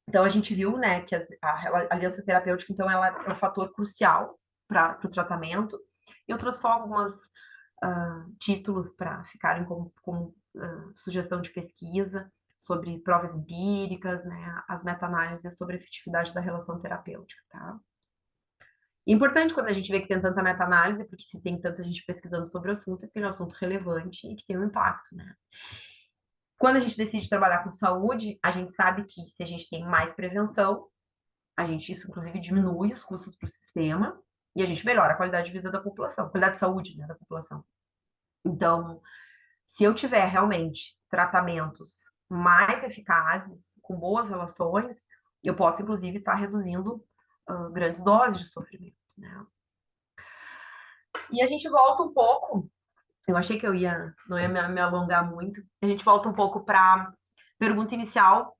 Então, a gente viu, né, que a aliança terapêutica, então, ela é um fator crucial para o tratamento. Eu trouxe só alguns títulos para ficarem como sugestão de pesquisa sobre provas empíricas, né, as meta-análises sobre a efetividade da relação terapêutica, tá? E é importante quando a gente vê que tem tanta meta-análise, porque se tem tanta gente pesquisando sobre o assunto, é porque é um assunto relevante e que tem um impacto, né? Quando a gente decide trabalhar com saúde, a gente sabe que se a gente tem mais prevenção, isso inclusive diminui os custos para o sistema e a gente melhora a qualidade de vida da população, qualidade de saúde, né, da população. Então, se eu tiver realmente tratamentos mais eficazes, com boas relações, eu posso inclusive estar reduzindo grandes doses de sofrimento, né? E a gente volta um pouco, eu achei que não ia me alongar muito, a gente volta um pouco para a pergunta inicial,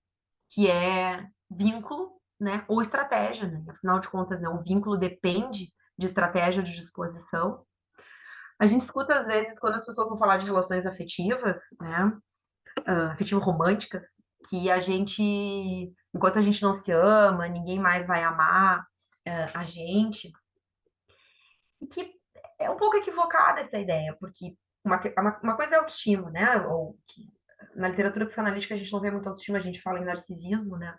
que é vínculo, né, ou estratégia, né? Afinal de contas, né, o vínculo depende de estratégia de disposição. A gente escuta às vezes quando as pessoas vão falar de relações afetivas, né, afetivo-românticas, que enquanto a gente não se ama, ninguém mais vai amar a gente. E que é um pouco equivocada essa ideia, porque uma coisa é autoestima, né? Ou que, na literatura psicanalítica a gente não vê muito autoestima, a gente fala em narcisismo, né?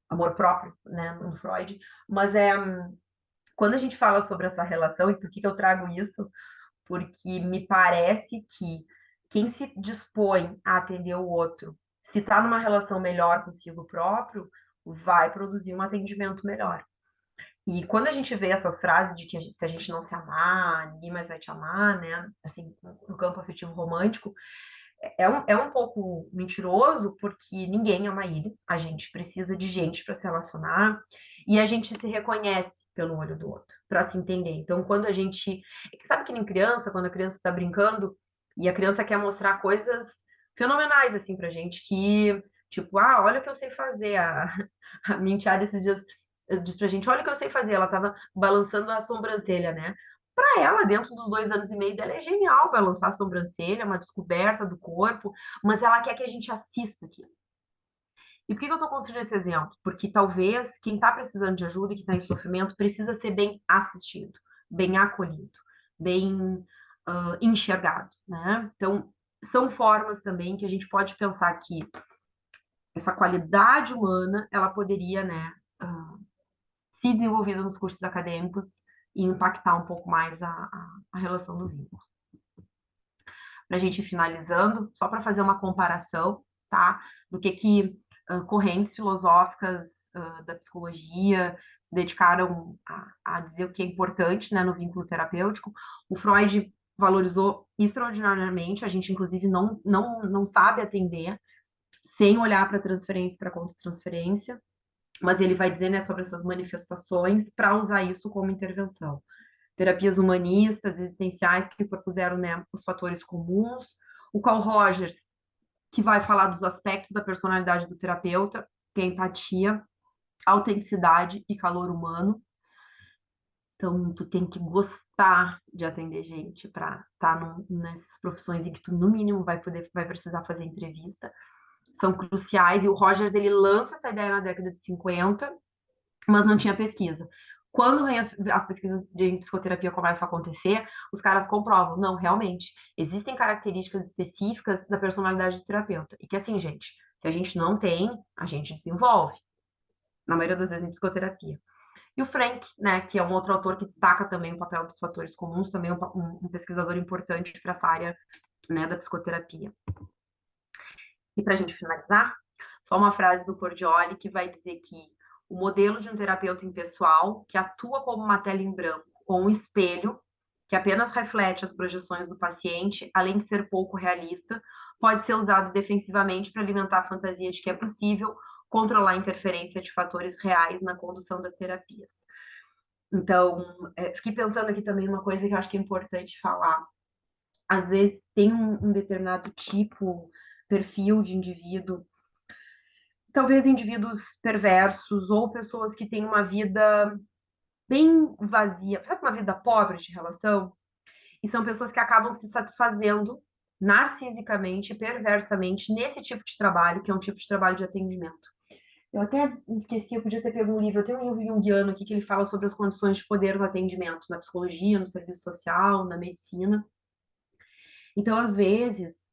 Amor próprio, né? No Freud. Mas quando a gente fala sobre essa relação, e por que eu trago isso? Porque me parece que quem se dispõe a atender o outro, se está numa relação melhor consigo próprio, vai produzir um atendimento melhor. E quando a gente vê essas frases de que se a gente não se amar, ninguém mais vai te amar, né? Assim, no campo afetivo romântico, é um pouco mentiroso, porque ninguém ama ele. A gente precisa de gente para se relacionar e a gente se reconhece pelo olho do outro, para se entender. Então, quando a gente. Sabe que nem criança, quando a criança está brincando e a criança quer mostrar coisas fenomenais, assim, pra gente, que, tipo, olha o que eu sei fazer. A minha enteada esses dias disse pra gente: olha o que eu sei fazer. Ela tava balançando a sobrancelha, né? Para ela, dentro dos 2 anos e meio dela, é genial balançar a sobrancelha, é uma descoberta do corpo, mas ela quer que a gente assista aquilo. E por que eu estou construindo esse exemplo? Porque talvez quem está precisando de ajuda e que está em sofrimento precisa ser bem assistido, bem acolhido, bem enxergado, né? Então, são formas também que a gente pode pensar que essa qualidade humana, ela poderia, né, se desenvolvida nos cursos acadêmicos e impactar um pouco mais a relação do vínculo. Para a gente ir finalizando, só para fazer uma comparação, tá? Do que correntes filosóficas da psicologia se dedicaram a dizer o que é importante, né, no vínculo terapêutico. O Freud valorizou extraordinariamente, a gente inclusive não sabe atender sem olhar para transferência e para contra-transferência, mas ele vai dizer, né, sobre essas manifestações para usar isso como intervenção. Terapias humanistas, existenciais, que propuseram, né, os fatores comuns. O Carl Rogers, que vai falar dos aspectos da personalidade do terapeuta, que é empatia, autenticidade e calor humano. Então, tu tem que gostar de atender gente para estar nessas profissões em que tu, no mínimo, vai precisar fazer entrevista. São cruciais. E o Rogers, ele lança essa ideia na década de 50, mas não tinha pesquisa. Quando vem as pesquisas de psicoterapia começam a acontecer, os caras comprovam, não, realmente, existem características específicas da personalidade do terapeuta. E que assim, gente, se a gente não tem, a gente desenvolve. Na maioria das vezes em psicoterapia. E o Frank, né, que é um outro autor que destaca também o papel dos fatores comuns, também um pesquisador importante para essa área, né, da psicoterapia. E para a gente finalizar, só uma frase do Cordioli que vai dizer que o modelo de um terapeuta impessoal que atua como uma tela em branco ou um espelho que apenas reflete as projeções do paciente, além de ser pouco realista, pode ser usado defensivamente para alimentar a fantasia de que é possível controlar a interferência de fatores reais na condução das terapias. Então, fiquei pensando aqui também uma coisa que eu acho que é importante falar. Às vezes tem um determinado tipo, perfil de indivíduo, talvez indivíduos perversos ou pessoas que têm uma vida bem vazia, sabe, uma vida pobre de relação? E são pessoas que acabam se satisfazendo narcisicamente, perversamente, nesse tipo de trabalho, que é um tipo de trabalho de atendimento. Eu até esqueci, eu podia ter pego um livro, eu tenho um livro junguiano aqui que ele fala sobre as condições de poder no atendimento, na psicologia, no serviço social, na medicina. Então, às vezes,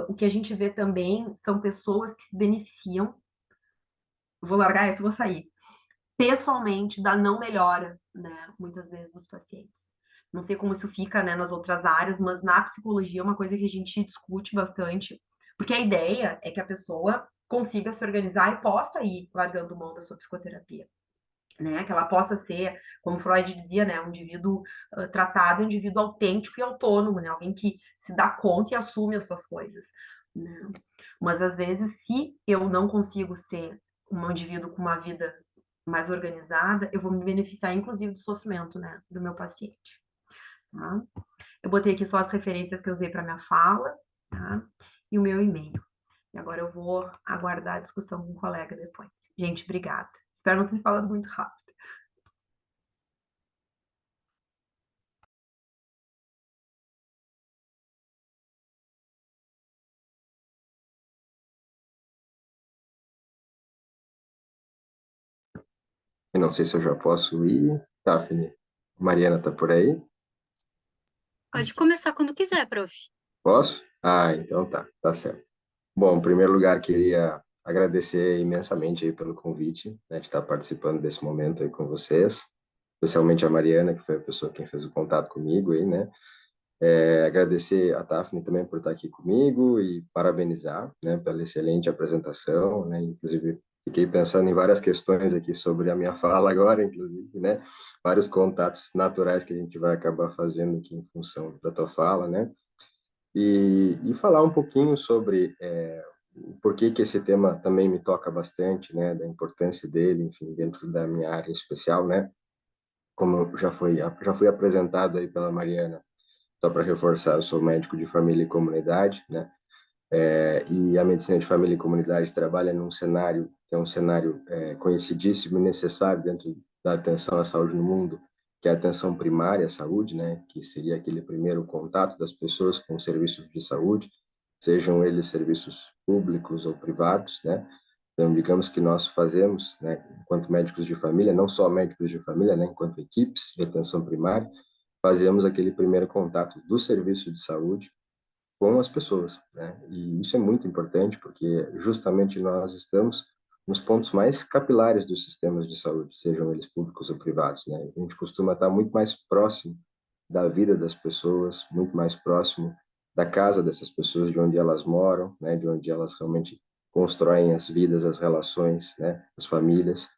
o que a gente vê também são pessoas que se beneficiam, vou largar essa, vou sair, pessoalmente, da não melhora, né, muitas vezes, dos pacientes. Não sei como isso fica, né, nas outras áreas, mas na psicologia é uma coisa que a gente discute bastante, porque a ideia é que a pessoa consiga se organizar e possa ir largando mão da sua psicoterapia, né? Que ela possa ser, como Freud dizia, né, um indivíduo tratado, um indivíduo autêntico e autônomo, né? Alguém que se dá conta e assume as suas coisas, né? Mas às vezes, se eu não consigo ser um indivíduo com uma vida mais organizada, eu vou me beneficiar, inclusive, do sofrimento, né, do meu paciente. Tá? Eu botei aqui só as referências que eu usei para minha fala, tá? E o meu e-mail. E agora eu vou aguardar a discussão com um colega depois. Gente, obrigada. Espero não ter falado muito rápido. Eu não sei se eu já posso ir. Daphne, Mariana tá por aí? Pode começar quando quiser, prof. Posso? Ah, então tá certo. Bom, em primeiro lugar, queria agradecer imensamente aí pelo convite, né, de estar participando desse momento aí com vocês, especialmente a Mariana, que foi a pessoa que fez o contato comigo aí, né? Agradecer a Daphne também por estar aqui comigo e parabenizar, né, pela excelente apresentação, né? Inclusive, fiquei pensando em várias questões aqui sobre a minha fala agora, inclusive, né? Vários contatos naturais que a gente vai acabar fazendo aqui em função da tua fala, né? E falar um pouquinho sobre por que esse tema também me toca bastante, né? Da importância dele, enfim, dentro da minha área especial, né? Como já foi apresentado aí pela Mariana, só para reforçar, eu sou médico de família e comunidade, né? E a medicina de família e comunidade trabalha num cenário que é um cenário conhecidíssimo e necessário dentro da atenção à saúde no mundo, que é a atenção primária à saúde, né? Que seria aquele primeiro contato das pessoas com os serviços de saúde, sejam eles serviços públicos ou privados, né? Então, digamos que nós fazemos, né, enquanto médicos de família, não só médicos de família, né, enquanto equipes de atenção primária, fazemos aquele primeiro contato do serviço de saúde com as pessoas, né? E isso é muito importante porque justamente nós estamos nos pontos mais capilares dos sistemas de saúde, sejam eles públicos ou privados, né? A gente costuma estar muito mais próximo da vida das pessoas, muito mais próximo da casa dessas pessoas, de onde elas moram, né? De onde elas realmente constroem as vidas, as relações, né? As famílias.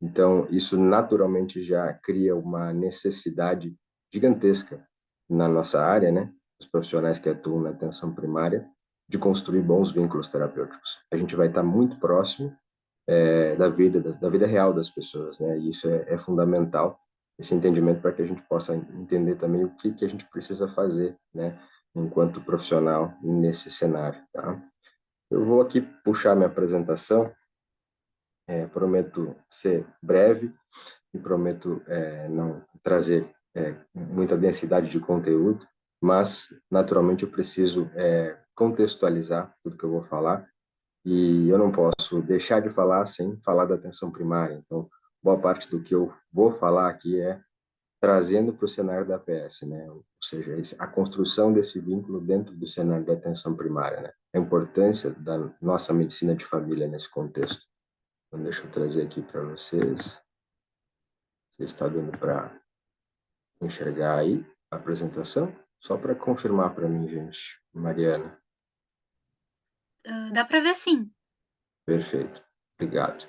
Então, isso naturalmente já cria uma necessidade gigantesca na nossa área, né? Os profissionais que atuam na atenção primária, de construir bons vínculos terapêuticos. A gente vai estar muito próximo da vida real das pessoas, né? E isso é fundamental, esse entendimento, para que a gente possa entender também o que a gente precisa fazer, né? Enquanto profissional nesse cenário, tá? Eu vou aqui puxar minha apresentação, prometo ser breve e prometo não trazer muita densidade de conteúdo, mas naturalmente eu preciso contextualizar tudo que eu vou falar e eu não posso deixar de falar sem falar da atenção primária. Então, boa parte do que eu vou falar aqui é trazendo para o cenário da APS, né? Ou seja, a construção desse vínculo dentro do cenário da atenção primária, né? A importância da nossa medicina de família nesse contexto. Então, deixa eu trazer aqui para vocês. Você está dando para enxergar aí a apresentação? Só para confirmar para mim, gente. Mariana. Dá para ver sim. Perfeito. Obrigado.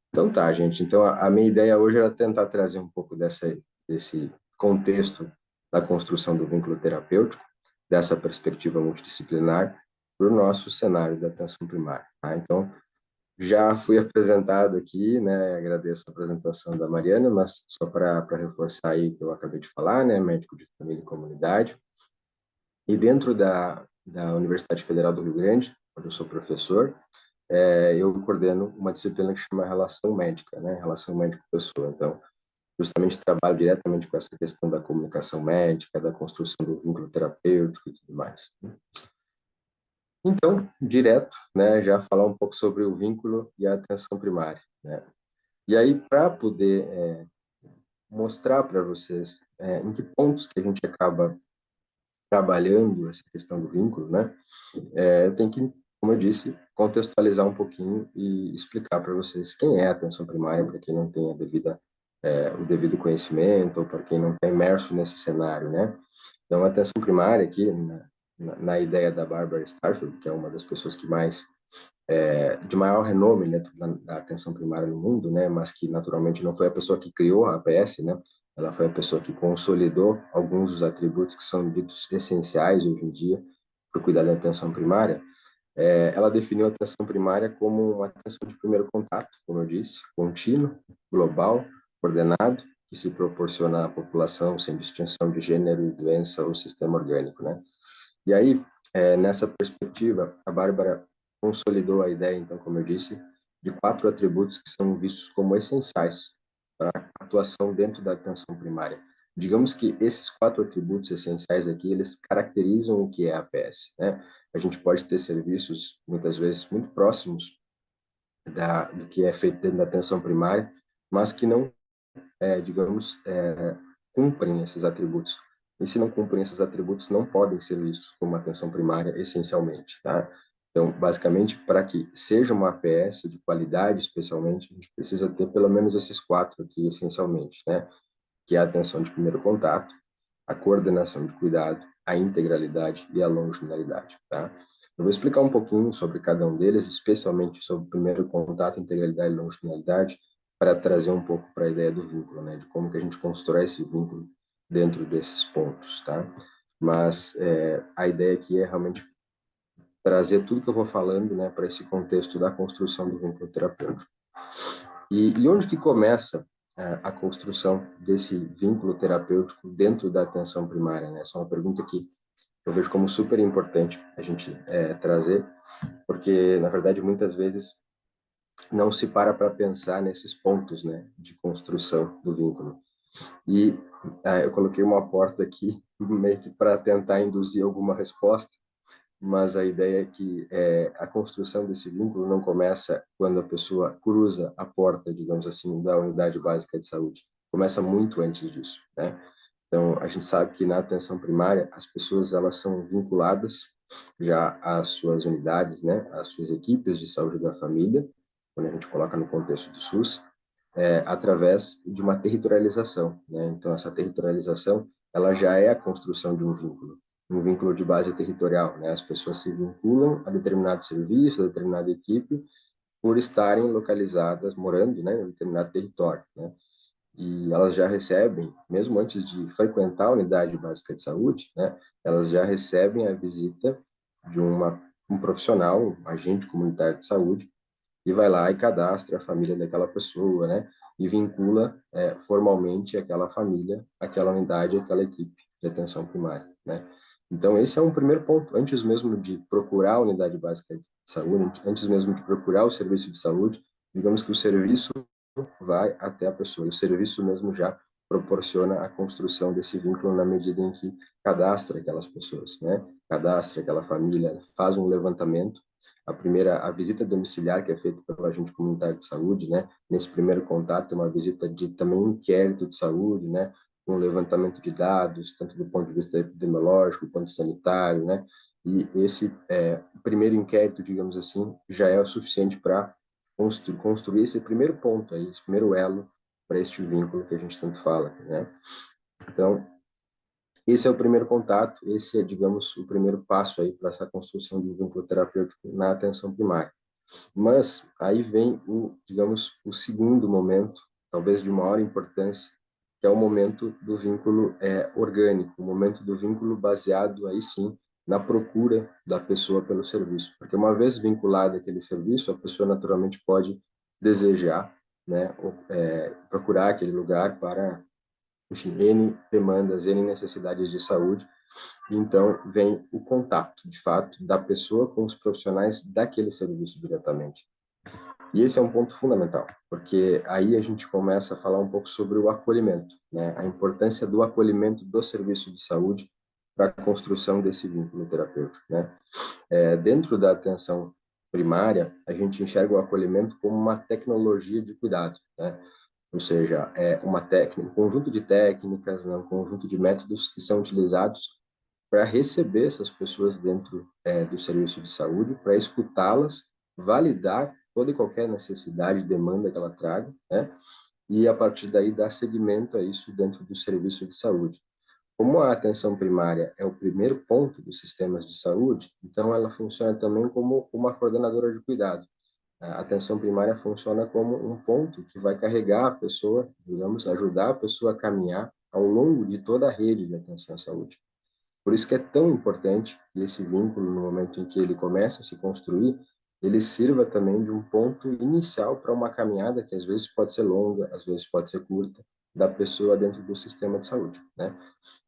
Então tá, gente. Então a minha ideia hoje era tentar trazer um pouco desse contexto da construção do vínculo terapêutico, dessa perspectiva multidisciplinar, para o nosso cenário da atenção primária. Tá? Então, já fui apresentado aqui, né? Agradeço a apresentação da Mariana, mas só para reforçar aí que eu acabei de falar, né? Médico de família e comunidade. E dentro da Universidade Federal do Rio Grande, onde eu sou professor, eu coordeno uma disciplina que chama Relação Médica, né? Relação médico-pessoa. Então, justamente trabalho diretamente com essa questão da comunicação médica, da construção do vínculo terapêutico e tudo mais. Então, direto, né, já falar um pouco sobre o vínculo e a atenção primária, né? E aí, para poder mostrar para vocês em que pontos que a gente acaba trabalhando essa questão do vínculo, né, eu tenho que, como eu disse, contextualizar um pouquinho e explicar para vocês quem é a atenção primária, para quem não tem o devido conhecimento, ou para quem não está imerso nesse cenário, né? Então, a atenção primária aqui, na ideia da Barbara Starfield, que é uma das pessoas que de maior renome, né, da atenção primária no mundo, né, mas que naturalmente não foi a pessoa que criou a APS, né? Ela foi a pessoa que consolidou alguns dos atributos que são ditos essenciais hoje em dia para o cuidado da atenção primária. Ela definiu a atenção primária como uma atenção de primeiro contato, como eu disse, contínuo, global, coordenado, que se proporciona à população sem distinção de gênero, doença ou sistema orgânico, né? E aí, nessa perspectiva, a Bárbara consolidou a ideia, então, como eu disse, de 4 atributos que são vistos como essenciais para a atuação dentro da atenção primária. Digamos que esses 4 atributos essenciais aqui, eles caracterizam o que é a APS, né? A gente pode ter serviços, muitas vezes, muito próximos do que é feito dentro da atenção primária, mas que não, cumprem esses atributos. E se não cumprem esses atributos, não podem ser vistos como atenção primária essencialmente, tá? Então, basicamente, para que seja uma APS de qualidade, especialmente, a gente precisa ter pelo menos esses 4 aqui, essencialmente, né? Que é a atenção de primeiro contato, a coordenação de cuidado, a integralidade e a longitudinalidade, tá? Eu vou explicar um pouquinho sobre cada um deles, especialmente sobre o primeiro contato, integralidade e longitudinalidade, para trazer um pouco para a ideia do vínculo, né? De como que a gente constrói esse vínculo dentro desses pontos, tá? Mas a ideia aqui é realmente trazer tudo que eu vou falando, né, para esse contexto da construção do vínculo terapêutico. E onde que começa a construção desse vínculo terapêutico dentro da atenção primária, né? Essa é uma pergunta que eu vejo como super importante a gente trazer, porque, na verdade, muitas vezes não se para pensar nesses pontos, né, de construção do vínculo. E eu coloquei uma porta aqui, meio que para tentar induzir alguma resposta, mas a ideia é que a construção desse vínculo não começa quando a pessoa cruza a porta, digamos assim, da unidade básica de saúde. Começa muito antes disso, né? Então, a gente sabe que na atenção primária, as pessoas elas são vinculadas já às suas unidades, né, às suas equipes de saúde da família, quando a gente coloca no contexto do SUS, através de uma territorialização, né? Então, essa territorialização, ela já é a construção de um vínculo de base territorial, né? As pessoas se vinculam a determinado serviço, a determinada equipe, por estarem localizadas, morando, né, em determinado território, né? E elas já recebem, mesmo antes de frequentar a unidade básica de saúde, né, elas já recebem a visita de um profissional, um agente comunitário de saúde, e vai lá e cadastra a família daquela pessoa, né, e vincula formalmente aquela família, aquela unidade, aquela equipe de atenção primária, né. Então, esse é um primeiro ponto, antes mesmo de procurar a unidade básica de saúde, antes mesmo de procurar o serviço de saúde, digamos que o serviço vai até a pessoa. E o serviço mesmo já proporciona a construção desse vínculo na medida em que cadastra aquelas pessoas, né? Cadastra aquela família, faz um levantamento. A visita domiciliar que é feita pelo agente comunitário de saúde, né? Nesse primeiro contato, uma visita de também um inquérito de saúde, né? Um levantamento de dados, tanto do ponto de vista epidemiológico quanto sanitário, né? E esse primeiro inquérito, digamos assim, já é o suficiente para construir esse primeiro ponto aí, esse primeiro elo para este vínculo que a gente tanto fala, né? Então, esse é o primeiro contato, esse é, digamos, o primeiro passo aí para essa construção de um vínculo terapêutico na atenção primária. Mas aí vem digamos, o segundo momento, talvez de maior importância, que é o momento do vínculo orgânico, o momento do vínculo baseado aí sim na procura da pessoa pelo serviço, porque uma vez vinculada àquele serviço, a pessoa naturalmente pode desejar, né, procurar aquele lugar para, enfim, N demandas, N necessidades de saúde. Então, vem o contato, de fato, da pessoa com os profissionais daquele serviço diretamente. E esse é um ponto fundamental, porque aí a gente começa a falar um pouco sobre o acolhimento, né? A importância do acolhimento do serviço de saúde para a construção desse vínculo terapêutico, né? Dentro da atenção primária, a gente enxerga o acolhimento como uma tecnologia de cuidado, né? Ou seja, é uma técnica, um conjunto de técnicas, né? Um conjunto de métodos que são utilizados para receber essas pessoas dentro do serviço de saúde, para escutá-las, validar toda e qualquer necessidade e demanda que ela traga, né? E a partir daí dar seguimento a isso dentro do serviço de saúde. Como a atenção primária é o primeiro ponto dos sistemas de saúde, então ela funciona também como uma coordenadora de cuidado. A atenção primária funciona como um ponto que vai carregar a pessoa, digamos, ajudar a pessoa a caminhar ao longo de toda a rede de atenção à saúde. Por isso que é tão importante que esse vínculo, no momento em que ele começa a se construir, ele sirva também de um ponto inicial para uma caminhada que às vezes pode ser longa, às vezes pode ser curta, da pessoa dentro do sistema de saúde, né?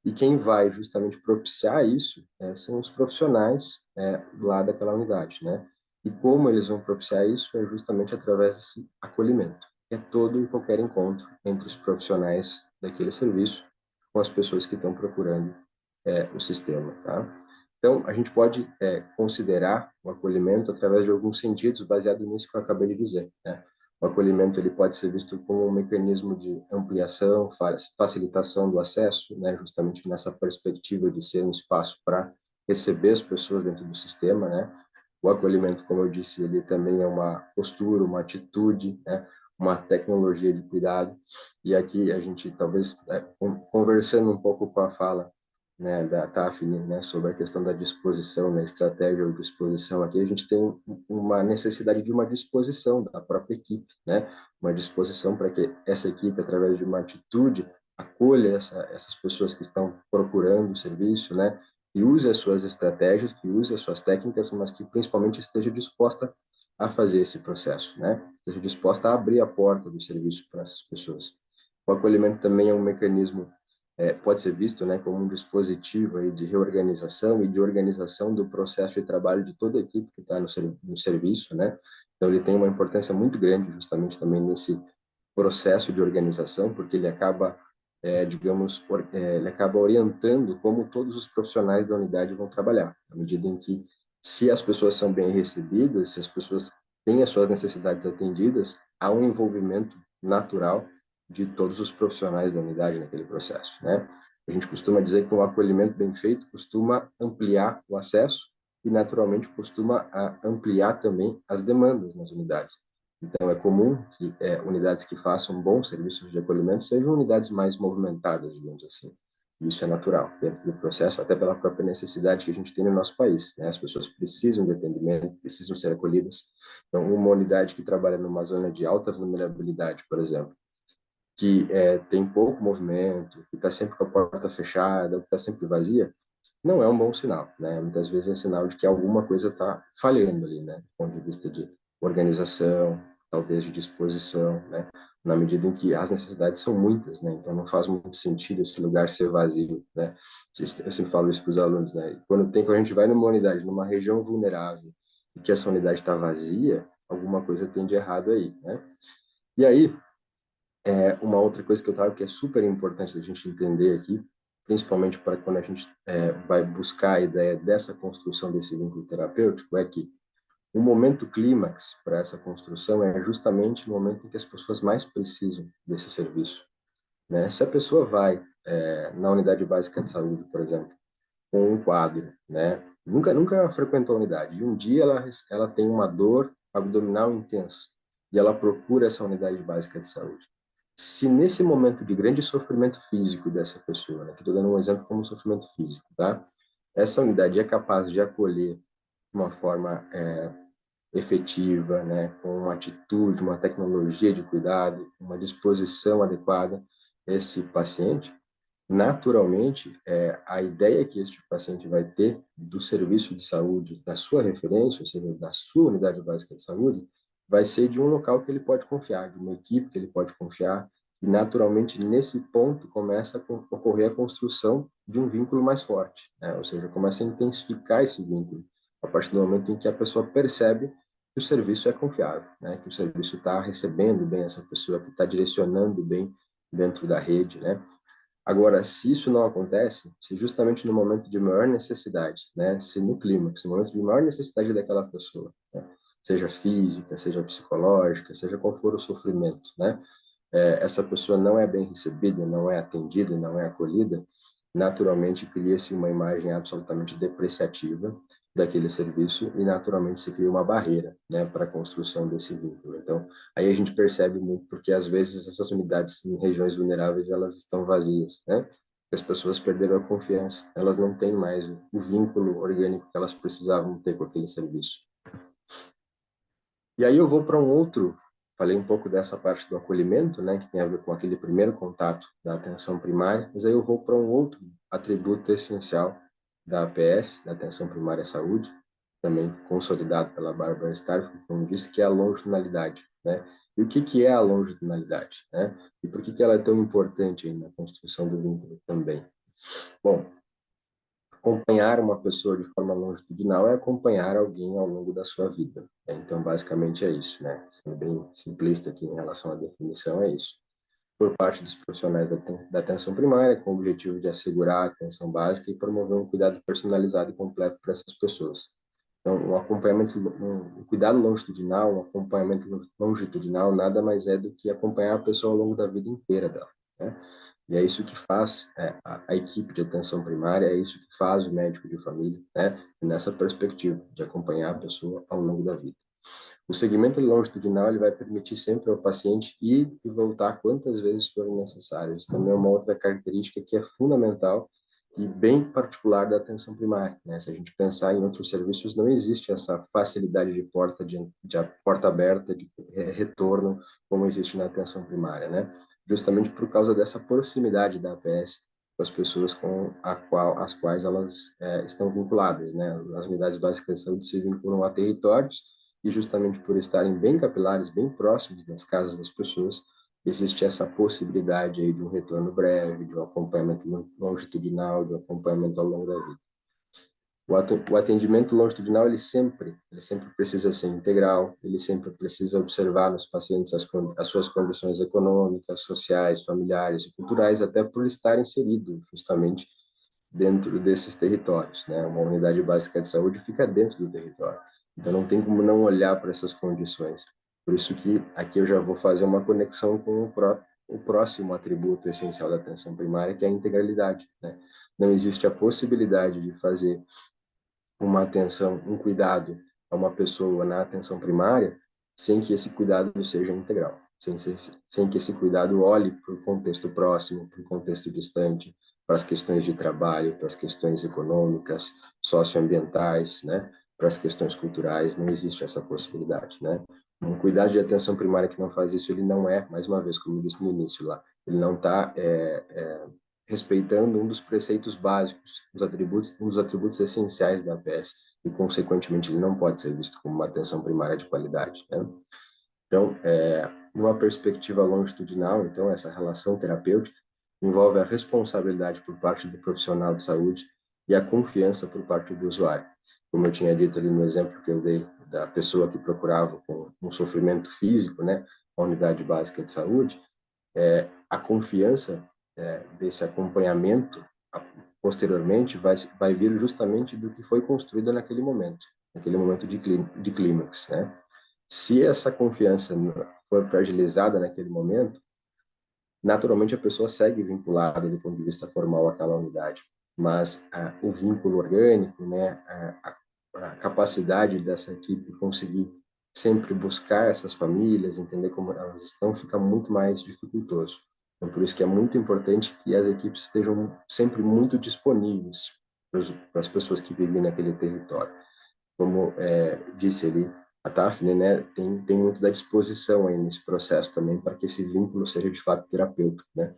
E quem vai justamente propiciar isso são os profissionais lá daquela unidade, né? E como eles vão propiciar isso é justamente através desse acolhimento, que é todo e qualquer encontro entre os profissionais daquele serviço com as pessoas que estão procurando o sistema, tá? Então, a gente pode considerar o acolhimento através de alguns sentidos, baseado nisso que eu acabei de dizer, né? O acolhimento ele pode ser visto como um mecanismo de ampliação, facilitação do acesso, né? Justamente nessa perspectiva de ser um espaço para receber as pessoas dentro do sistema, né? O acolhimento, como eu disse, ele também é uma postura, uma atitude, né? Uma tecnologia de cuidado. E aqui a gente talvez conversando um pouco com a fala, né, da Tafni, né, sobre a questão da disposição, né, estratégia ou disposição, aqui a gente tem uma necessidade de uma disposição da própria equipe, né, uma disposição para que essa equipe, através de uma atitude, acolha essas pessoas que estão procurando o serviço, né, e use as suas estratégias, que use as suas técnicas, mas que principalmente esteja disposta a fazer esse processo, né, esteja disposta a abrir a porta do serviço para essas pessoas. O acolhimento também é um mecanismo pode ser visto, né, como um dispositivo aí de reorganização e de organização do processo de trabalho de toda a equipe que está no serviço, né? Então ele tem uma importância muito grande justamente também nesse processo de organização, porque ele acaba, digamos, ele acaba orientando como todos os profissionais da unidade vão trabalhar, à medida em que, se as pessoas são bem recebidas, se as pessoas têm as suas necessidades atendidas, há um envolvimento natural de todos os profissionais da unidade naquele processo, né? A gente costuma dizer que um acolhimento bem feito costuma ampliar o acesso e, naturalmente, costuma ampliar também as demandas nas unidades. Então, é comum que unidades que façam bons serviços de acolhimento sejam unidades mais movimentadas, digamos assim. Isso é natural dentro do processo, até pela própria necessidade que a gente tem no nosso país, né? As pessoas precisam de atendimento, precisam ser acolhidas. Então, uma unidade que trabalha numa zona de alta vulnerabilidade, por exemplo, que tem pouco movimento, que está sempre com a porta fechada, que está sempre vazia, não é um bom sinal, né? Muitas vezes é sinal de que alguma coisa está falhando ali, né? Do ponto de vista de organização, talvez de disposição, né? Na medida em que as necessidades são muitas, né? Então não faz muito sentido esse lugar ser vazio, né? Eu sempre falo isso para os alunos, né? Quando a gente vai numa unidade, numa região vulnerável, e que essa unidade está vazia, alguma coisa tem de errado aí, né? E aí, uma outra coisa que eu trago que é super importante da gente entender aqui, principalmente para quando a gente vai buscar a ideia dessa construção desse vínculo terapêutico, é que o momento clímax para essa construção é justamente no momento em que as pessoas mais precisam desse serviço, né? Se a pessoa vai na unidade básica de saúde, por exemplo, com um quadro, né? Nunca frequentou a unidade, e um dia ela tem uma dor abdominal intensa, e ela procura essa unidade básica de saúde. Se nesse momento de grande sofrimento físico dessa pessoa, né, que estou dando um exemplo como sofrimento físico, tá? Essa unidade é capaz de acolher de uma forma efetiva, né, com uma atitude, uma tecnologia de cuidado, uma disposição adequada esse paciente, naturalmente, a ideia que este paciente vai ter do serviço de saúde, da sua referência, ou seja, da sua unidade básica de saúde, vai ser de um local que ele pode confiar, de uma equipe que ele pode confiar, e naturalmente nesse ponto começa a ocorrer a construção de um vínculo mais forte, né? Ou seja, começa a intensificar esse vínculo a partir do momento em que a pessoa percebe que o serviço é confiável, né? Que o serviço está recebendo bem essa pessoa, que está direcionando bem dentro da rede, né? Agora, se isso não acontece, se justamente no momento de maior necessidade, né, se no clímax, no momento de maior necessidade daquela pessoa, né, seja física, seja psicológica, seja qual for o sofrimento, né, essa pessoa não é bem recebida, não é atendida, não é acolhida, naturalmente cria-se uma imagem absolutamente depreciativa daquele serviço e naturalmente se cria uma barreira, né, para a construção desse vínculo. Então, aí a gente percebe muito porque às vezes essas unidades em regiões vulneráveis elas estão vazias, né? As pessoas perderam a confiança, elas não têm mais o vínculo orgânico que elas precisavam ter com aquele serviço. E aí eu vou para um outro, falei um pouco dessa parte do acolhimento, né, que tem a ver com aquele primeiro contato da atenção primária, mas aí eu vou para um outro atributo essencial da APS, da Atenção Primária à Saúde, também consolidado pela Bárbara Stark, como disse, que é a longitudinalidade, né? E o que é a longitudinalidade, né? E por que ela é tão importante na construção do vínculo também? Bom, acompanhar uma pessoa de forma longitudinal é acompanhar alguém ao longo da sua vida, né? Então, basicamente é isso, né? Sendo bem simplista aqui em relação à definição, é isso. Por parte dos profissionais da atenção primária, com o objetivo de assegurar a atenção básica e promover um cuidado personalizado e completo para essas pessoas. Então, um acompanhamento, um cuidado longitudinal, um acompanhamento longitudinal nada mais é do que acompanhar a pessoa ao longo da vida inteira dela, né? E é isso que faz a equipe de atenção primária, é isso que faz o médico de família, né? Nessa perspectiva de acompanhar a pessoa ao longo da vida. O segmento longitudinal ele vai permitir sempre ao paciente ir e voltar quantas vezes forem necessárias. Também é uma outra característica que é fundamental e bem particular da atenção primária, né? Se a gente pensar em outros serviços, não existe essa facilidade de porta aberta, de retorno, como existe na atenção primária, né? Justamente por causa dessa proximidade da APS com as pessoas as quais elas estão vinculadas, né? As unidades básicas de saúde se vinculam a territórios e justamente por estarem bem capilares, bem próximos das casas das pessoas, existe essa possibilidade aí de um retorno breve, de um acompanhamento longitudinal, de um acompanhamento ao longo da vida. O atendimento longitudinal, ele sempre precisa ser integral, ele sempre precisa observar nos pacientes as suas condições econômicas, sociais, familiares e culturais, até por estar inserido justamente dentro desses territórios, né? Uma unidade básica de saúde fica dentro do território, então não tem como não olhar para essas condições. Por isso que aqui eu já vou fazer uma conexão com o próximo atributo essencial da atenção primária, que é a integralidade, né? Não existe a possibilidade de fazer uma atenção, um cuidado a uma pessoa na atenção primária sem que esse cuidado seja integral, sem que esse cuidado olhe para o contexto próximo, para o contexto distante, para as questões de trabalho, para as questões econômicas, socioambientais, né? Para as questões culturais, não existe essa possibilidade, né? Um cuidado de atenção primária que não faz isso, ele não é, mais uma vez, como eu disse no início lá, ele não está respeitando um dos preceitos básicos, um dos atributos essenciais da APS, e, consequentemente, ele não pode ser visto como uma atenção primária de qualidade, né? Então, numa perspectiva longitudinal, então, essa relação terapêutica envolve a responsabilidade por parte do profissional de saúde e a confiança por parte do usuário. Como eu tinha dito ali no exemplo que eu dei da pessoa que procurava com um sofrimento físico, né, a unidade básica de saúde, a confiança desse acompanhamento posteriormente vai vir justamente do que foi construído naquele momento de clímax, né? Se essa confiança for fragilizada naquele momento, naturalmente a pessoa segue vinculada do ponto de vista formal àquela unidade, mas o vínculo orgânico, né, a capacidade dessa equipe conseguir sempre buscar essas famílias, entender como elas estão, fica muito mais dificultoso. Então, por isso que é muito importante que as equipes estejam sempre muito disponíveis para as pessoas que vivem naquele território. Como disse ali, a Tafne, né, tem muito da disposição aí nesse processo também para que esse vínculo seja de fato terapêutico, né?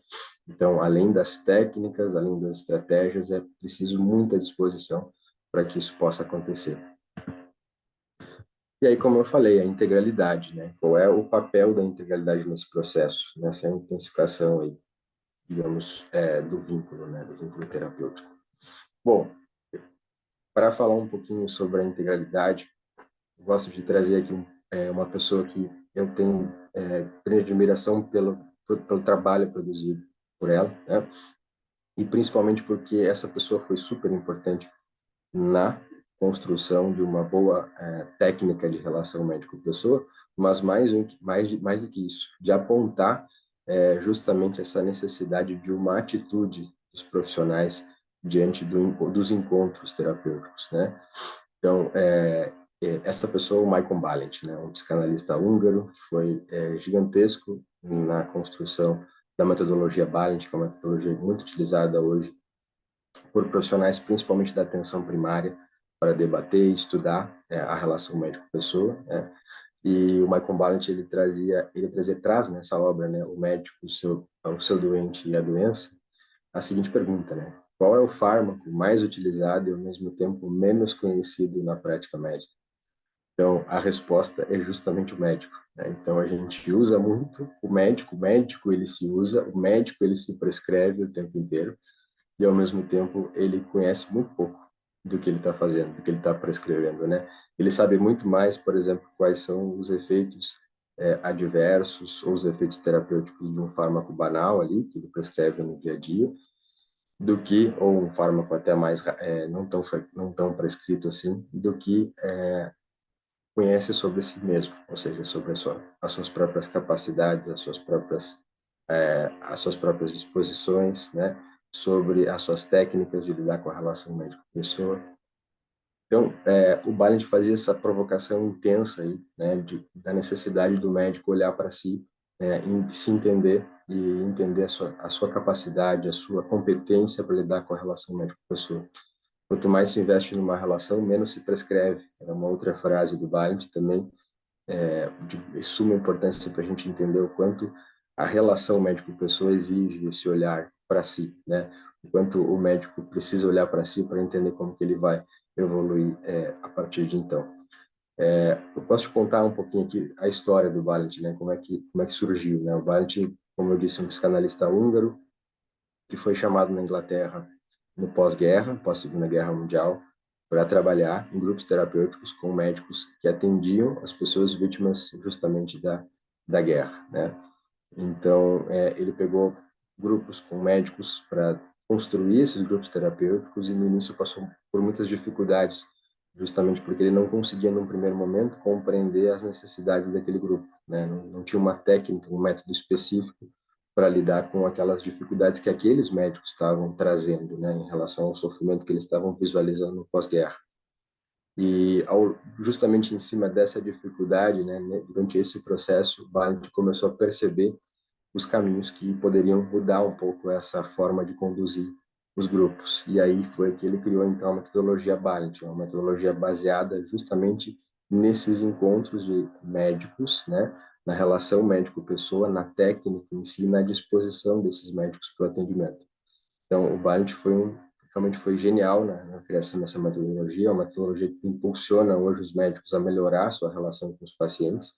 Então, além das técnicas, além das estratégias, é preciso muita disposição para que isso possa acontecer. E aí, como eu falei, a integralidade, né? Qual é o papel da integralidade nesse processo, nessa intensificação aí, digamos, do vínculo, né, do vínculo terapêutico? Bom, para falar um pouquinho sobre a integralidade, gosto de trazer aqui uma pessoa que eu tenho grande admiração pelo trabalho produzido por ela, né? E principalmente porque essa pessoa foi super importante na construção de uma boa técnica de relação médico-pessoa, mas mais do que isso, de apontar justamente essa necessidade de uma atitude dos profissionais diante dos encontros terapêuticos, né? Então, essa pessoa, o Michael Balint, né, um psicanalista húngaro que foi gigantesco na construção da metodologia Balint, que é uma metodologia muito utilizada hoje por profissionais, principalmente da atenção primária, para debater e estudar a relação médico-pessoa, né? E o Michael Balint traz nessa obra, né, o médico, o seu doente e a doença, a seguinte pergunta, né? Qual é o fármaco mais utilizado e ao mesmo tempo menos conhecido na prática médica? Então, a resposta é justamente o médico, né? Então, a gente usa muito o médico ele se usa, o médico ele se prescreve o tempo inteiro, e ao mesmo tempo ele conhece muito pouco do que ele está fazendo, do que ele está prescrevendo, né? Ele sabe muito mais, por exemplo, quais são os efeitos adversos ou os efeitos terapêuticos de um fármaco banal ali que ele prescreve no dia a dia, do que ou um fármaco até mais não tão prescrito assim, do que conhece sobre si mesmo, ou seja, sobre as suas próprias capacidades, as suas próprias disposições, né? Sobre as suas técnicas de lidar com a relação médico-pessoa. Então, o Balint fazia essa provocação intensa aí, né? Da necessidade do médico olhar para si, se entender e entender a sua capacidade, a sua competência para lidar com a relação médico-pessoa. Quanto mais se investe numa relação, menos se prescreve. Era uma outra frase do Balint também, de suma importância para a gente entender o quanto a relação médico-pessoa exige esse olhar para si, né? O quanto o médico precisa olhar para si para entender como que ele vai evoluir a partir de então. Eu posso te contar um pouquinho aqui a história do Balint, né? Como é que surgiu, né? O Balint, como eu disse, é um psicanalista húngaro que foi chamado na Inglaterra no pós-guerra, pós-Segunda Guerra Mundial, para trabalhar em grupos terapêuticos com médicos que atendiam as pessoas vítimas justamente da guerra, né? Então, ele pegou grupos com médicos para construir esses grupos terapêuticos e no início passou por muitas dificuldades, justamente porque ele não conseguia, num primeiro momento, compreender as necessidades daquele grupo, né? Não tinha uma técnica, um método específico para lidar com aquelas dificuldades que aqueles médicos estavam trazendo, né, em relação ao sofrimento que eles estavam visualizando no pós-guerra. E justamente em cima dessa dificuldade, né, durante esse processo, o Balint começou a perceber os caminhos que poderiam mudar um pouco essa forma de conduzir os grupos. E aí foi que ele criou então a metodologia Balint, uma metodologia baseada justamente nesses encontros de médicos, né, na relação médico-pessoa, na técnica em si, na disposição desses médicos para o atendimento. Então, o Balint realmente foi genial na criação dessa metodologia, é uma metodologia que impulsiona hoje os médicos a melhorar a sua relação com os pacientes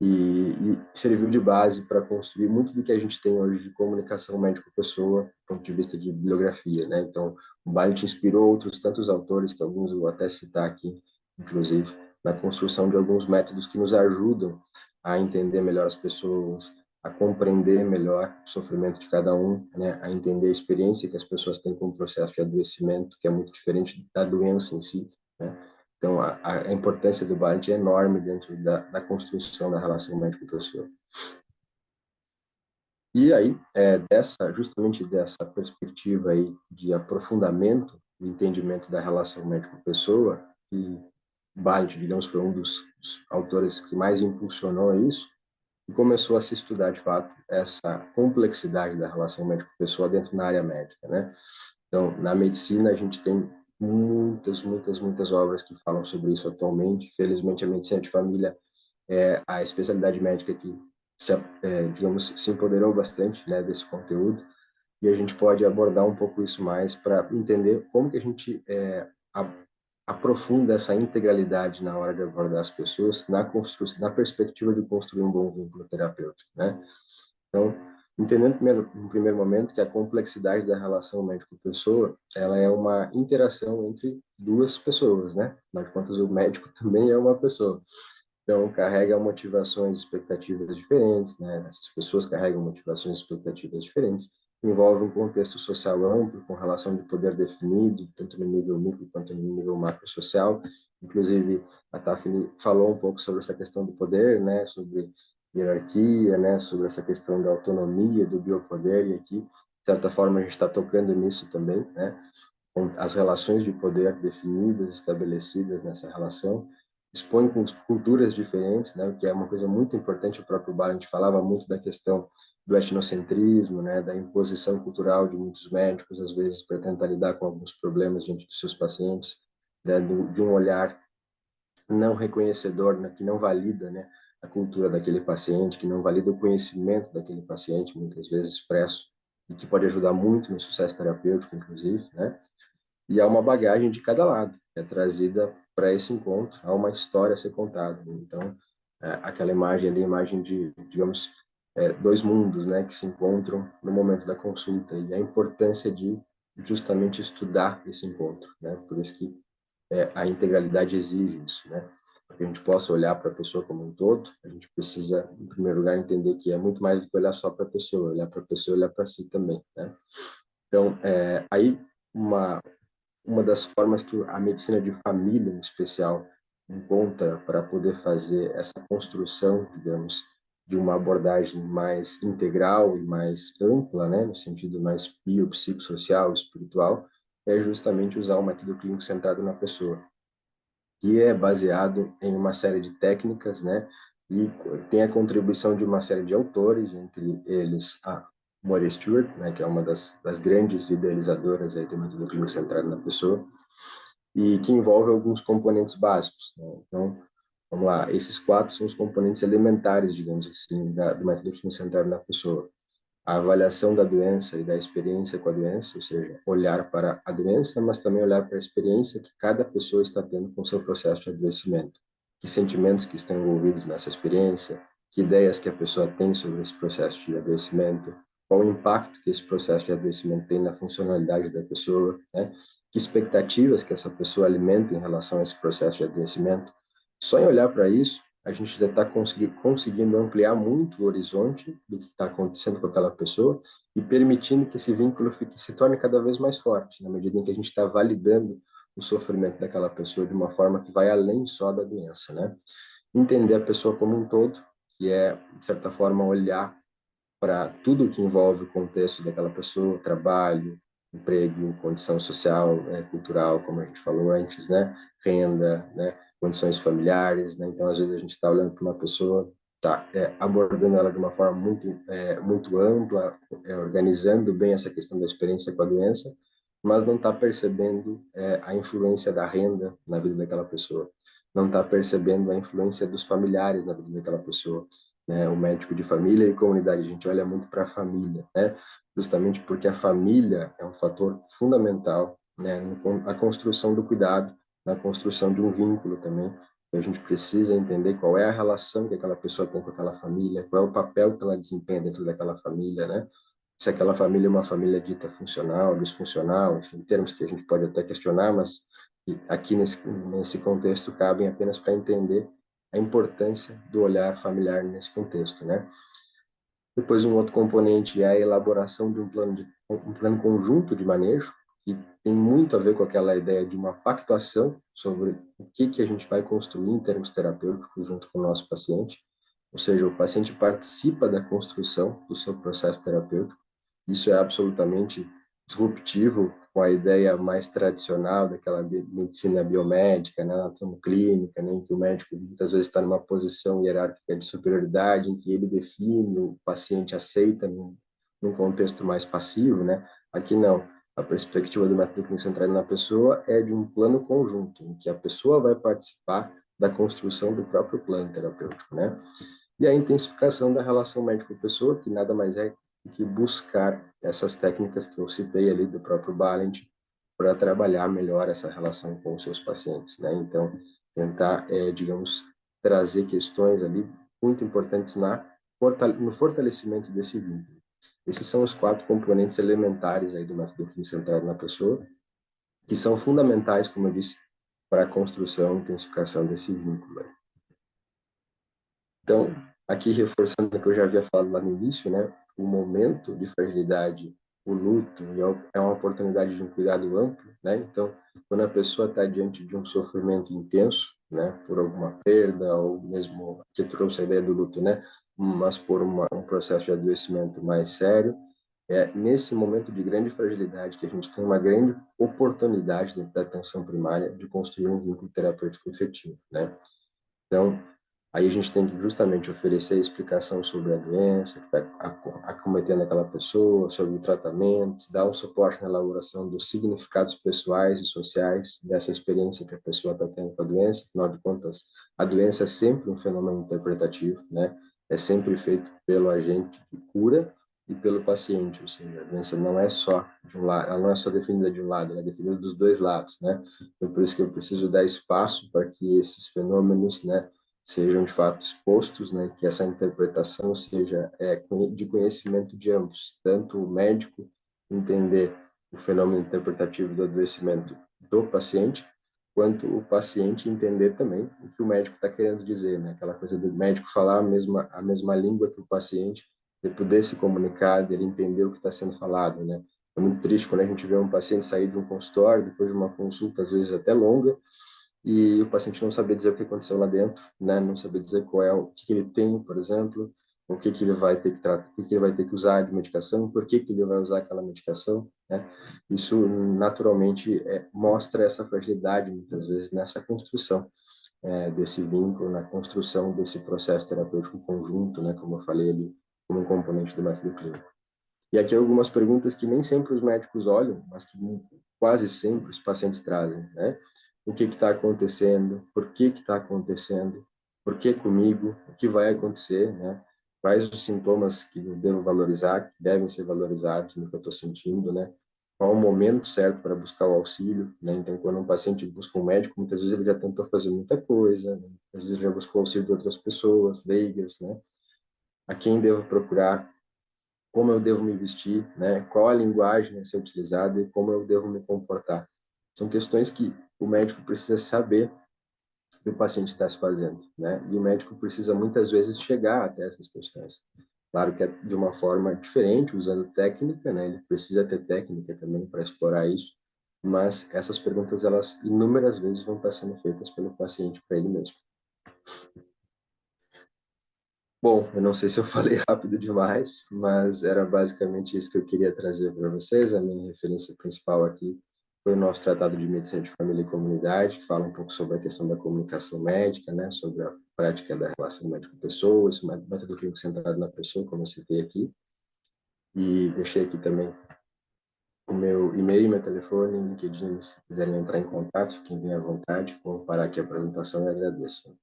e serviu de base para construir muito do que a gente tem hoje de comunicação médico-pessoa, do ponto de vista de bibliografia, né? Então, o Balint inspirou outros tantos autores, que alguns eu vou até citar aqui, inclusive, na construção de alguns métodos que nos ajudam a entender melhor as pessoas, a compreender melhor o sofrimento de cada um, né? A entender a experiência que as pessoas têm com o processo de adoecimento, que é muito diferente da doença em si, né? Então, a importância do Balint é enorme dentro da construção da relação médico-pessoa. E aí, justamente dessa perspectiva aí de aprofundamento do entendimento da relação médico-pessoa, e Balint, digamos, foi um dos autores que mais impulsionou isso, e começou a se estudar, de fato, essa complexidade da relação médico-pessoa dentro da área médica, né? Então, na medicina, a gente tem muitas obras que falam sobre isso atualmente. Felizmente, a medicina de família é a especialidade médica que, digamos, se empoderou bastante, né, desse conteúdo, e a gente pode abordar um pouco isso mais para entender como que a gente aprofunda essa integralidade na hora de abordar as pessoas na perspectiva de construir um bom vínculo terapêutico, né? Então, Entendendo no primeiro momento que a complexidade da relação médico-pessoa, ela é uma interação entre duas pessoas, né? Afinal de contas, o médico também é uma pessoa. Então, carrega motivações e expectativas diferentes, né? Essas pessoas carregam motivações e expectativas diferentes, envolve um contexto social amplo, com relação de poder definido, tanto no nível micro quanto no nível macro-social. Inclusive, a Tafni falou um pouco sobre essa questão do poder, né? Sobre hierarquia, né? Sobre essa questão da autonomia, do biopoder, e aqui, de certa forma, a gente está tocando nisso também, né? Com as relações de poder definidas, estabelecidas nessa relação, expõe com culturas diferentes, né, o que é uma coisa muito importante. O próprio Bar, a gente falava muito da questão do etnocentrismo, né, da imposição cultural de muitos médicos, às vezes, para tentar lidar com alguns problemas diante dos seus pacientes, né, de um olhar não reconhecedor, né, que não valida, né, a cultura daquele paciente, que não valida o conhecimento daquele paciente, muitas vezes expresso, e que pode ajudar muito no sucesso terapêutico, inclusive, né? E há uma bagagem de cada lado, que é trazida para esse encontro, há uma história a ser contada. Então, aquela imagem ali, imagem de, digamos, dois mundos, né, que se encontram no momento da consulta, e a importância de justamente estudar esse encontro, né? Por isso que a integralidade exige isso, né? Para que a gente possa olhar para a pessoa como um todo, a gente precisa, em primeiro lugar, entender que é muito mais do que olhar só para a pessoa, olhar para a pessoa, olhar para si também, né? Então, aí uma das formas que a medicina de família, em especial, encontra para poder fazer essa construção, digamos, de uma abordagem mais integral e mais ampla, né, no sentido mais biopsicossocial, espiritual, é justamente usar o método clínico centrado na pessoa, que é baseado em uma série de técnicas, né, e tem a contribuição de uma série de autores, entre eles a Moira Stewart, né, que é uma das grandes idealizadoras aí do método clínico centrado na pessoa, e que envolve alguns componentes básicos, né? Então, vamos lá, esses quatro são os componentes elementares, digamos assim, do método clínico centrado na pessoa: a avaliação da doença e da experiência com a doença, ou seja, olhar para a doença, mas também olhar para a experiência que cada pessoa está tendo com o seu processo de adoecimento. Que sentimentos que estão envolvidos nessa experiência, que ideias que a pessoa tem sobre esse processo de adoecimento, qual o impacto que esse processo de adoecimento tem na funcionalidade da pessoa, né? Que expectativas que essa pessoa alimenta em relação a esse processo de adoecimento. Só em olhar para isso, a gente já está conseguindo ampliar muito o horizonte do que está acontecendo com aquela pessoa e permitindo que esse vínculo se torne cada vez mais forte, na medida em que a gente está validando o sofrimento daquela pessoa de uma forma que vai além só da doença, né? Entender a pessoa como um todo, que é, de certa forma, olhar para tudo que envolve o contexto daquela pessoa, trabalho, emprego, condição social, cultural, como a gente falou antes, né? Renda, né? Condições familiares, né? Então, às vezes a gente está olhando para uma pessoa, tá abordando ela de uma forma muito ampla, organizando bem essa questão da experiência com a doença, mas não está percebendo a influência da renda na vida daquela pessoa, não está percebendo a influência dos familiares na vida daquela pessoa, né? O médico de família e comunidade, a gente olha muito para a família, né? Justamente porque a família é um fator fundamental, né? Na construção do cuidado, na construção de um vínculo também. A gente precisa entender qual é a relação que aquela pessoa tem com aquela família, qual é o papel que ela desempenha dentro daquela família, né? Se aquela família é uma família dita funcional, disfuncional, enfim, termos que a gente pode até questionar, mas aqui nesse contexto cabem apenas para entender a importância do olhar familiar nesse contexto, né? Depois, um outro componente é a elaboração de um plano conjunto de manejo, que tem muito a ver com aquela ideia de uma pactuação sobre o que a gente vai construir em termos terapêuticos junto com o nosso paciente. Ou seja, o paciente participa da construção do seu processo terapêutico. Isso é absolutamente disruptivo com a ideia mais tradicional daquela medicina biomédica, né, anatomoclínica, né, em que o médico muitas vezes está numa posição hierárquica de superioridade, em que ele define, o paciente aceita num contexto mais passivo, né? Aqui não. A perspectiva do método clínico centrado na pessoa é de um plano conjunto, em que a pessoa vai participar da construção do próprio plano terapêutico, né? E a intensificação da relação médico-pessoa, que nada mais é que buscar essas técnicas que eu citei ali do próprio Balint para trabalhar melhor essa relação com os seus pacientes, né? Então, tentar, digamos, trazer questões ali muito importantes no fortalecimento desse vínculo. Esses são os 4 componentes elementares aí do método clínico centrado na pessoa, que são fundamentais, como eu disse, para a construção e intensificação desse vínculo. Então, aqui reforçando o que eu já havia falado lá no início, né, o momento de fragilidade, o luto, é uma oportunidade de um cuidado amplo, né? Então, quando a pessoa está diante de um sofrimento intenso, né, por alguma perda ou mesmo que trouxe a ideia do luto, né, mas por um processo de adoecimento mais sério, é nesse momento de grande fragilidade que a gente tem uma grande oportunidade dentro da atenção primária de construir um vínculo terapêutico efetivo, né? Então, aí a gente tem que justamente oferecer explicação sobre a doença que está acometendo aquela pessoa, sobre o tratamento, dar um suporte na elaboração dos significados pessoais e sociais dessa experiência que a pessoa está tendo com a doença. Afinal de contas, a doença é sempre um fenômeno interpretativo, né? É sempre feito pelo agente que cura e pelo paciente, ou seja, a doença não é só de um lado, ela não é só definida de um lado, ela é definida dos dois lados, né? Então, por isso que eu preciso dar espaço para que esses fenômenos, né, sejam de fato expostos, né, que essa interpretação seja de conhecimento de ambos, tanto o médico entender o fenômeno interpretativo do adoecimento do paciente, quanto o paciente entender também o que o médico está querendo dizer, né, aquela coisa do médico falar a mesma língua que o paciente, de poder se comunicar, de ele entender o que está sendo falado, né. É muito triste quando a gente vê um paciente sair de um consultório, depois de uma consulta, às vezes até longa, e o paciente não saber dizer o que aconteceu lá dentro, né? Não saber dizer qual é o que ele tem, por exemplo, o que ele vai ter que tratar, o que ele vai ter que usar de medicação, por que ele vai usar aquela medicação, né? Isso naturalmente mostra essa fragilidade muitas vezes nessa construção desse vínculo, na construção desse processo terapêutico conjunto, né? Como eu falei ali, como um componente do método clínico. E aqui algumas perguntas que nem sempre os médicos olham, mas que quase sempre os pacientes trazem, né? O que está acontecendo? Por que está acontecendo? Por que comigo? O que vai acontecer, né? Quais os sintomas que eu devo valorizar, que devem ser valorizados no que eu estou sentindo, né? Qual o momento certo para buscar o auxílio, né? Então, quando um paciente busca um médico, muitas vezes ele já tentou fazer muita coisa, né? Às vezes ele já buscou auxílio de outras pessoas, leigas, né? A quem devo procurar? Como eu devo me vestir, né? Qual a linguagem a ser utilizada e como eu devo me comportar. São questões que o médico precisa saber o que o paciente está se fazendo, né? E o médico precisa muitas vezes chegar até essas questões. Claro que é de uma forma diferente, usando técnica, né? Ele precisa ter técnica também para explorar isso, mas essas perguntas, elas inúmeras vezes vão estar sendo feitas pelo paciente para ele mesmo. Bom, eu não sei se eu falei rápido demais, mas era basicamente isso que eu queria trazer para vocês. A minha referência principal aqui foi o nosso Tratado de Medicina de Família e Comunidade, que fala um pouco sobre a questão da comunicação médica, né, sobre a prática da relação médico-pessoa, esse método clínico centrado na pessoa, como eu citei aqui. E deixei aqui também o meu e-mail, meu telefone, LinkedIn, se quiserem entrar em contato, fiquem bem à vontade. Vou parar aqui a apresentação e agradeço.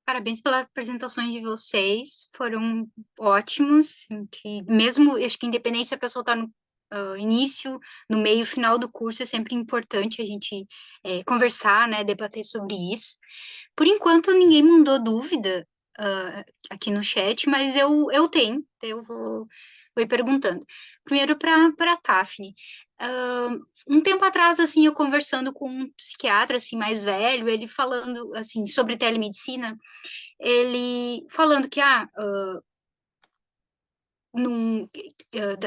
Parabéns pelas apresentações de vocês, foram ótimos, que mesmo, acho que independente se a pessoa está no início, no meio, final do curso, é sempre importante a gente conversar, né, debater sobre isso. Por enquanto, ninguém mandou dúvida aqui no chat, mas eu tenho, então vou ir perguntando. Primeiro para a Tafni. Um tempo atrás, assim, eu conversando com um psiquiatra, assim, mais velho, ele falando, assim, sobre telemedicina, ele falando que,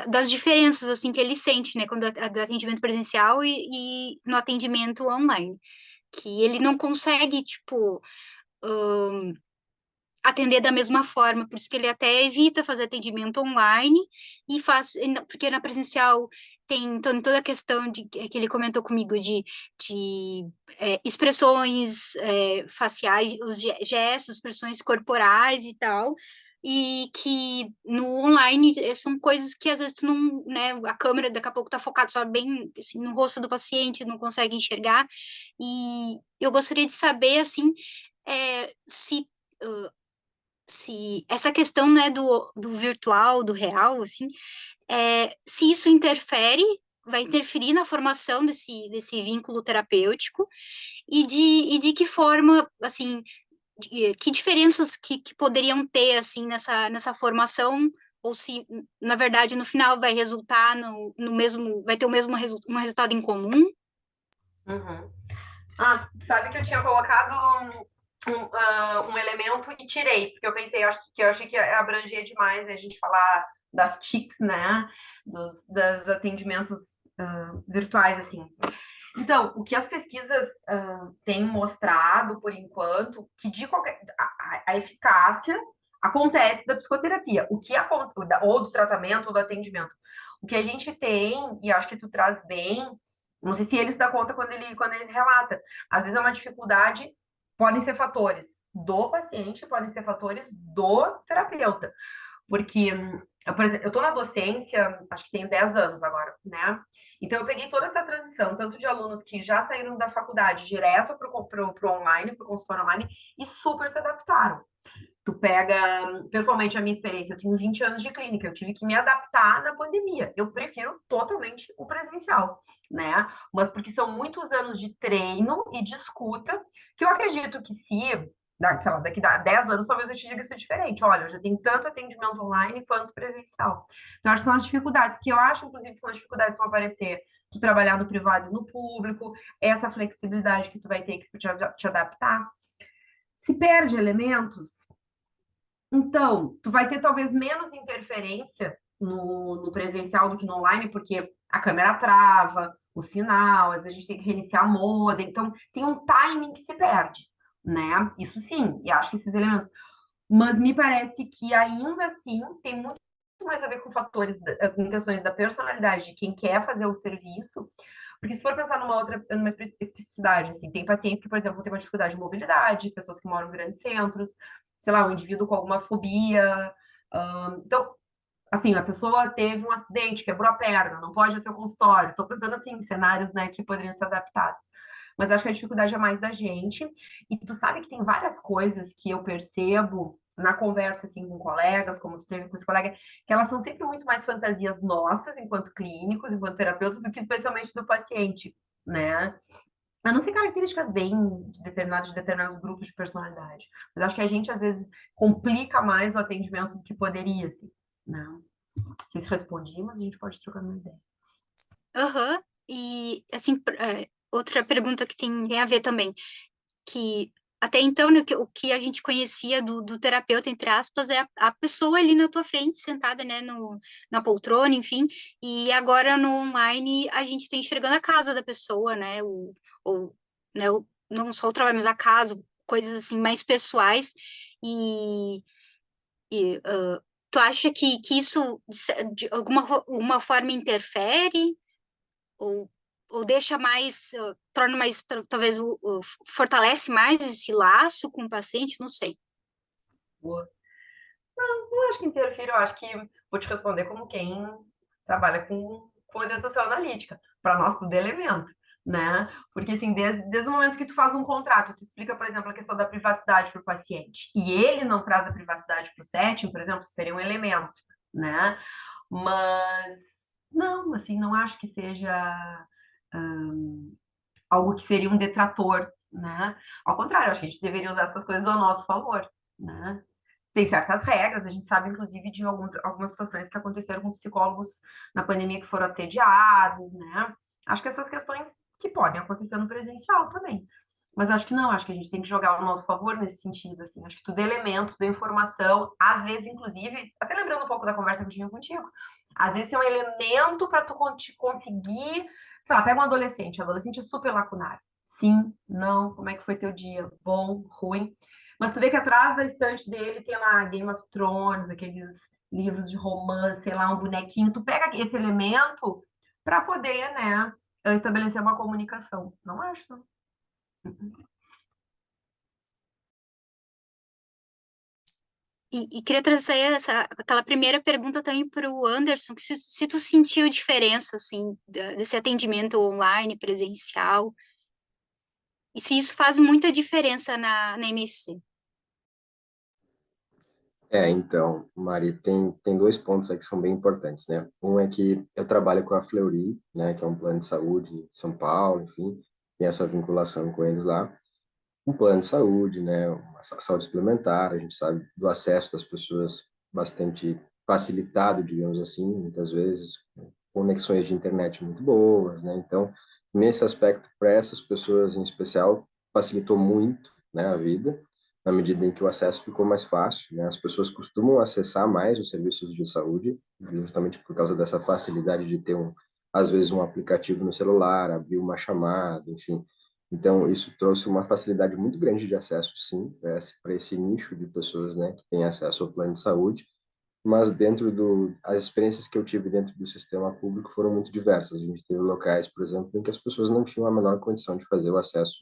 das diferenças, assim, que ele sente, né, quando do atendimento presencial e no atendimento online, que ele não consegue, tipo, atender da mesma forma, por isso que ele até evita fazer atendimento online e faz, porque na presencial tem toda a questão que ele comentou comigo de expressões faciais, os gestos, expressões corporais e tal, e que no online são coisas que às vezes tu não, né, a câmera daqui a pouco tá focada só bem assim, no rosto do paciente, não consegue enxergar, e eu gostaria de saber, assim, se essa questão, né, do virtual, do real, assim, se isso vai interferir na formação desse vínculo terapêutico e de que forma, assim, que diferenças que poderiam ter, assim, nessa formação, ou se, na verdade, no final vai resultar no mesmo, vai ter o mesmo um resultado em comum? Uhum. Sabe que eu tinha colocado um elemento e tirei, porque eu pensei, eu achei que abrangia demais, né, a gente falar das TICs, né, dos atendimentos virtuais, assim. Então, o que as pesquisas têm mostrado, por enquanto, que a eficácia acontece da psicoterapia, ou do tratamento, ou do atendimento. O que a gente tem, e acho que tu traz bem, não sei se ele se dá conta quando ele relata, às vezes é uma dificuldade, podem ser fatores do paciente, podem ser fatores do terapeuta. Porque, por exemplo, eu estou na docência, acho que tenho 10 anos agora, né? Então, eu peguei toda essa transição, tanto de alunos que já saíram da faculdade direto para o online, para o consultório online, e super se adaptaram. Tu pega, pessoalmente, a minha experiência, eu tenho 20 anos de clínica, eu tive que me adaptar na pandemia. Eu prefiro totalmente o presencial, né? Mas porque são muitos anos de treino e de escuta, que eu acredito que sei lá, daqui a 10 anos, talvez eu te diga isso diferente. Olha, eu já tenho tanto atendimento online quanto presencial. Então, acho que são as dificuldades, que eu acho, inclusive, que são as dificuldades que vão aparecer tu trabalhar no privado e no público, essa flexibilidade que tu vai ter que te adaptar. Se perde elementos, então, tu vai ter talvez menos interferência no presencial do que no online, porque a câmera trava, o sinal, às vezes a gente tem que reiniciar a modem, então tem um timing que se perde, né? Isso sim, e acho que esses elementos. Mas me parece que ainda assim tem muito mais a ver com fatores, com questões da personalidade de quem quer fazer o serviço, porque se for pensar numa especificidade, assim, tem pacientes que, por exemplo, têm uma dificuldade de mobilidade, pessoas que moram em grandes centros, sei lá, um indivíduo com alguma fobia. Então, assim, a pessoa teve um acidente, quebrou a perna, não pode ir até o consultório. Estou pensando, assim, em cenários, né, que poderiam ser adaptados. Mas acho que a dificuldade é mais da gente. E tu sabe que tem várias coisas que eu percebo na conversa, assim, com colegas, como tu teve com esse colega, que elas são sempre muito mais fantasias nossas, enquanto clínicos, enquanto terapeutas, do que especialmente do paciente, né? A não ser características bem de determinados grupos de personalidade. Mas acho que a gente, às vezes, complica mais o atendimento do que poderia, assim, né? Não sei se respondi, mas a gente pode trocar uma ideia. Aham. E, assim, outra pergunta que tem a ver também, que até então, né, o que a gente conhecia do terapeuta, entre aspas, é a pessoa ali na tua frente, sentada, né, na poltrona, enfim, e agora no online a gente está enxergando a casa da pessoa, né, ou, né, não só o trabalho, mas a casa, coisas assim mais pessoais, e, tu acha que isso de alguma forma interfere? Ou, ou deixa mais, torna mais, talvez, fortalece mais esse laço com o paciente, não sei. Boa. Não acho que interfiro, eu acho que vou te responder como quem trabalha com orientação analítica. Para nós, tudo é elemento, né? Porque, assim, desde o momento que tu faz um contrato, tu explica, por exemplo, a questão da privacidade para o paciente, e ele não traz a privacidade para o setting, por exemplo, seria um elemento, né? Mas, não, assim, não acho que seja algo que seria um detrator, né? Ao contrário, acho que a gente deveria usar essas coisas ao nosso favor, né? Tem certas regras, a gente sabe, inclusive, de algumas situações que aconteceram com psicólogos na pandemia que foram assediados, né? Acho que essas questões que podem acontecer no presencial também. Mas acho que não, acho que a gente tem que jogar ao nosso favor nesse sentido, assim. Acho que tudo é elemento, tudo é informação, às vezes, inclusive, até lembrando um pouco da conversa que eu tive contigo, às vezes é um elemento para tu conseguir, sei lá, pega um adolescente, o adolescente é super lacunar. Sim, não, como é que foi teu dia? Bom, ruim. Mas tu vê que atrás da estante dele tem lá Game of Thrones, aqueles livros de romance, sei lá, um bonequinho. Tu pega esse elemento para poder, né, estabelecer uma comunicação. Não acho, não. E queria trazer aquela primeira pergunta também para o Anderson, que se tu sentiu diferença, assim, desse atendimento online, presencial, e se isso faz muita diferença na MFC. Então, Mari, tem dois pontos aí que são bem importantes, né? Um é que eu trabalho com a Fleury, né, que é um plano de saúde em São Paulo, enfim, tem essa vinculação com eles lá. um plano de saúde, né, uma saúde suplementar, a gente sabe do acesso das pessoas bastante facilitado, digamos assim, muitas vezes, conexões de internet muito boas, né, então, nesse aspecto, para essas pessoas em especial, facilitou muito, né, a vida, na medida em que o acesso ficou mais fácil, né, as pessoas costumam acessar mais os serviços de saúde, justamente por causa dessa facilidade de ter às vezes um aplicativo no celular, abrir uma chamada, enfim, então, isso trouxe uma facilidade muito grande de acesso, sim, para esse nicho de pessoas, né, que tem acesso ao plano de saúde, mas as experiências que eu tive dentro do sistema público foram muito diversas. A gente teve locais, por exemplo, em que as pessoas não tinham a menor condição de fazer o acesso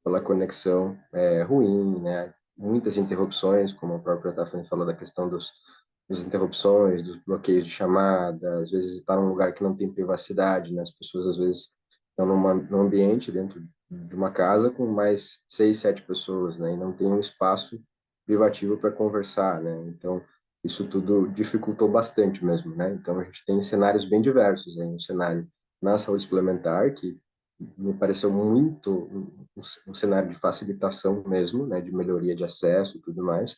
pela conexão ruim, né, muitas interrupções, como a própria Tafani falou da questão das interrupções, dos bloqueios de chamada, às vezes está num lugar que não tem privacidade, né, as pessoas às vezes estão num ambiente dentro de uma casa com mais 6, 7 pessoas, né, e não tem um espaço privativo para conversar, né, então isso tudo dificultou bastante mesmo, né, então a gente tem cenários bem diversos, aí, um cenário na saúde suplementar, que me pareceu muito um cenário de facilitação mesmo, né, de melhoria de acesso e tudo mais,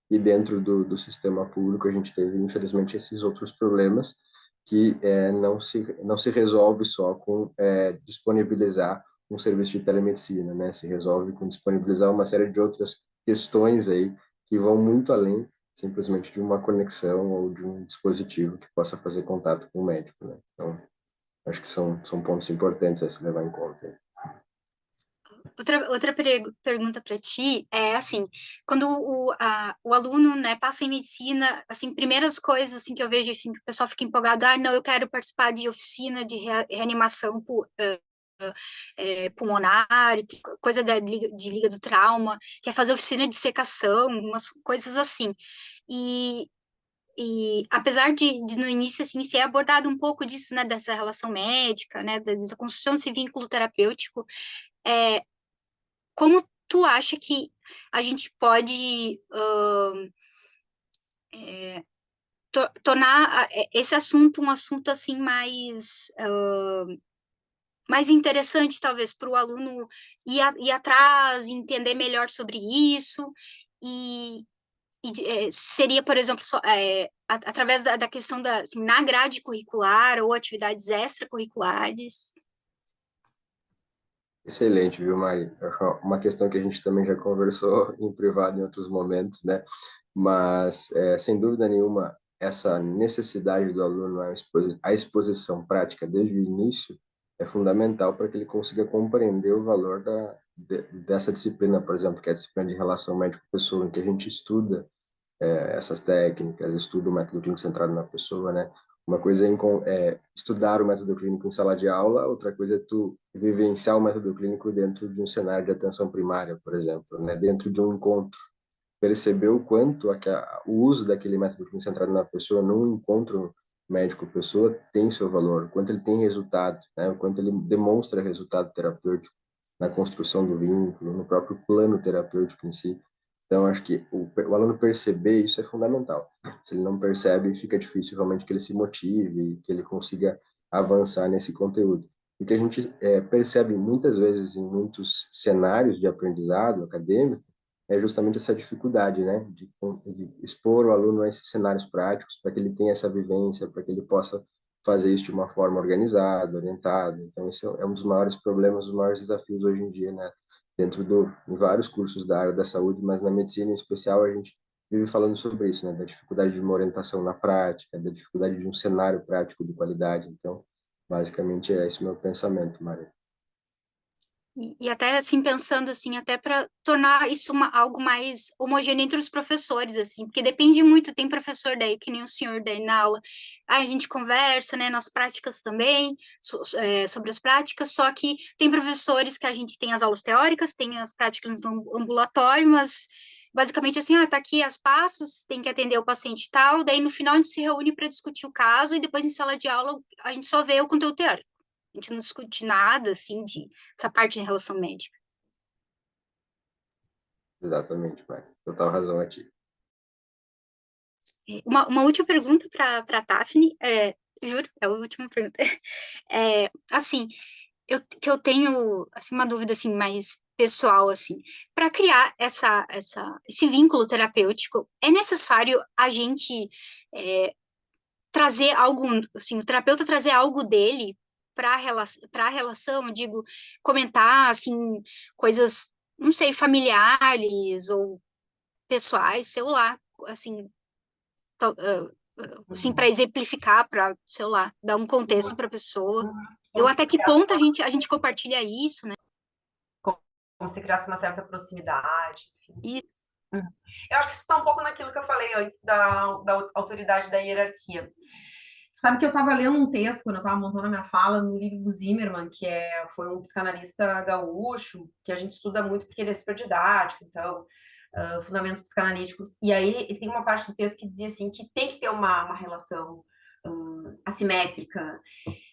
e dentro do sistema público a gente teve, infelizmente, esses outros problemas que não se resolve só com disponibilizar um serviço de telemedicina, né? Se resolve com disponibilizar uma série de outras questões aí que vão muito além simplesmente de uma conexão ou de um dispositivo que possa fazer contato com o médico, né? Então, acho que são pontos importantes a se levar em conta. Outra pergunta para ti é assim, quando o aluno, né, passa em medicina, assim, primeiras coisas assim que eu vejo assim que o pessoal fica empolgado, não, eu quero participar de oficina de reanimação pulmonar, coisa de liga do trauma, quer fazer oficina de secação, umas coisas assim. E apesar de no início assim ser abordado um pouco disso, né, dessa relação médica, né, dessa construção desse vínculo terapêutico, é, como tu acha que a gente pode tornar esse assunto um assunto assim mais interessante, talvez, para o aluno ir atrás, entender melhor sobre isso, e, seria, por exemplo, através da questão assim, na grade curricular ou atividades extracurriculares? Excelente, viu, Mari? Uma questão que a gente também já conversou em privado em outros momentos, né? Mas, sem dúvida nenhuma, essa necessidade do aluno à exposição prática desde o início é fundamental para que ele consiga compreender o valor dessa disciplina, por exemplo, que é a disciplina de relação médico-pessoa, em que a gente estuda essas técnicas, estuda o método clínico centrado na pessoa, né? Uma coisa é estudar o método clínico em sala de aula, outra coisa é tu vivenciar o método clínico dentro de um cenário de atenção primária, por exemplo, né? Dentro de um encontro. Perceber o quanto o uso daquele método clínico centrado na pessoa num encontro médico-pessoa tem seu valor, o quanto ele tem resultado, né? O quanto ele demonstra resultado terapêutico na construção do vínculo, no próprio plano terapêutico em si. Então, acho que o aluno perceber isso é fundamental. Se ele não percebe, fica difícil realmente que ele se motive, que ele consiga avançar nesse conteúdo. O que a gente percebe muitas vezes em muitos cenários de aprendizado acadêmico é justamente essa dificuldade, né, de expor o aluno a esses cenários práticos, para que ele tenha essa vivência, para que ele possa fazer isso de uma forma organizada, orientada. Então, esse é um dos maiores problemas, os maiores desafios hoje em dia, né, em vários cursos da área da saúde, mas na medicina em especial a gente vive falando sobre isso, né, da dificuldade de uma orientação na prática, da dificuldade de um cenário prático de qualidade. Então, basicamente é esse o meu pensamento, Maria. E até assim pensando assim, até para tornar isso algo mais homogêneo entre os professores, assim, porque depende muito, tem professor daí, que nem o senhor daí na aula, a gente conversa, né, nas práticas também, sobre as práticas, só que tem professores que a gente tem as aulas teóricas, tem as práticas no ambulatório, mas basicamente assim, tá aqui as passos, tem que atender o paciente tal, daí no final a gente se reúne para discutir o caso e depois em sala de aula a gente só vê o conteúdo teórico. A gente não discute nada, assim, essa parte de relação médica. Exatamente, Maria. Total razão aqui. Uma última pergunta para a Tafni, juro, é a última pergunta. Assim, que eu tenho assim, uma dúvida assim, mais pessoal, assim, para criar esse vínculo terapêutico, é necessário a gente trazer algo, assim, o terapeuta trazer algo dele para a relação, eu digo, comentar assim coisas, não sei, familiares ou pessoais, sei lá, assim, assim, para Uhum, exemplificar, para, sei lá, dar um contexto uhum, para a pessoa. uhum. Eu Como até se que criasse ponto a gente compartilha isso, né? como, como se criasse uma certa proximidade, enfim. E Uhum. Eu acho que isso está um pouco naquilo que eu falei antes da autoridade da hierarquia. Sabe que eu estava lendo um texto, quando eu estava montando a minha fala, no livro do Zimmermann, foi um psicanalista gaúcho, que a gente estuda muito porque ele é super didático, então, fundamentos psicanalíticos. E aí ele tem uma parte do texto que dizia assim, que tem que ter uma relação assimétrica.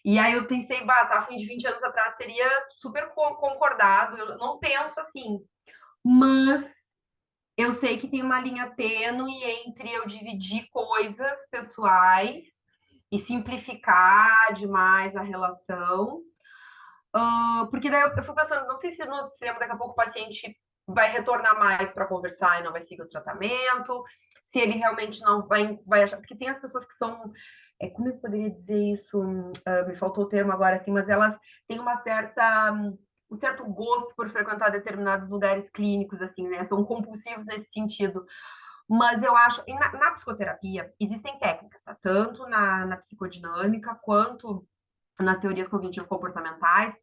E aí eu pensei, bah, tá, fim de 20 anos atrás teria super concordado, eu não penso assim, mas eu sei que tem uma linha tênue entre eu dividir coisas pessoais e simplificar demais a relação. Porque daí eu fui pensando, não sei se no extremo daqui a pouco o paciente vai retornar mais para conversar e não vai seguir o tratamento, se ele realmente não vai achar. Porque tem as pessoas que são. Como eu poderia dizer isso? Me faltou o termo agora, assim, mas elas têm um certo gosto por frequentar determinados lugares clínicos, assim, né? São compulsivos nesse sentido. Mas eu acho, na psicoterapia, existem técnicas, tá? Tanto na psicodinâmica quanto nas teorias cognitivo-comportamentais,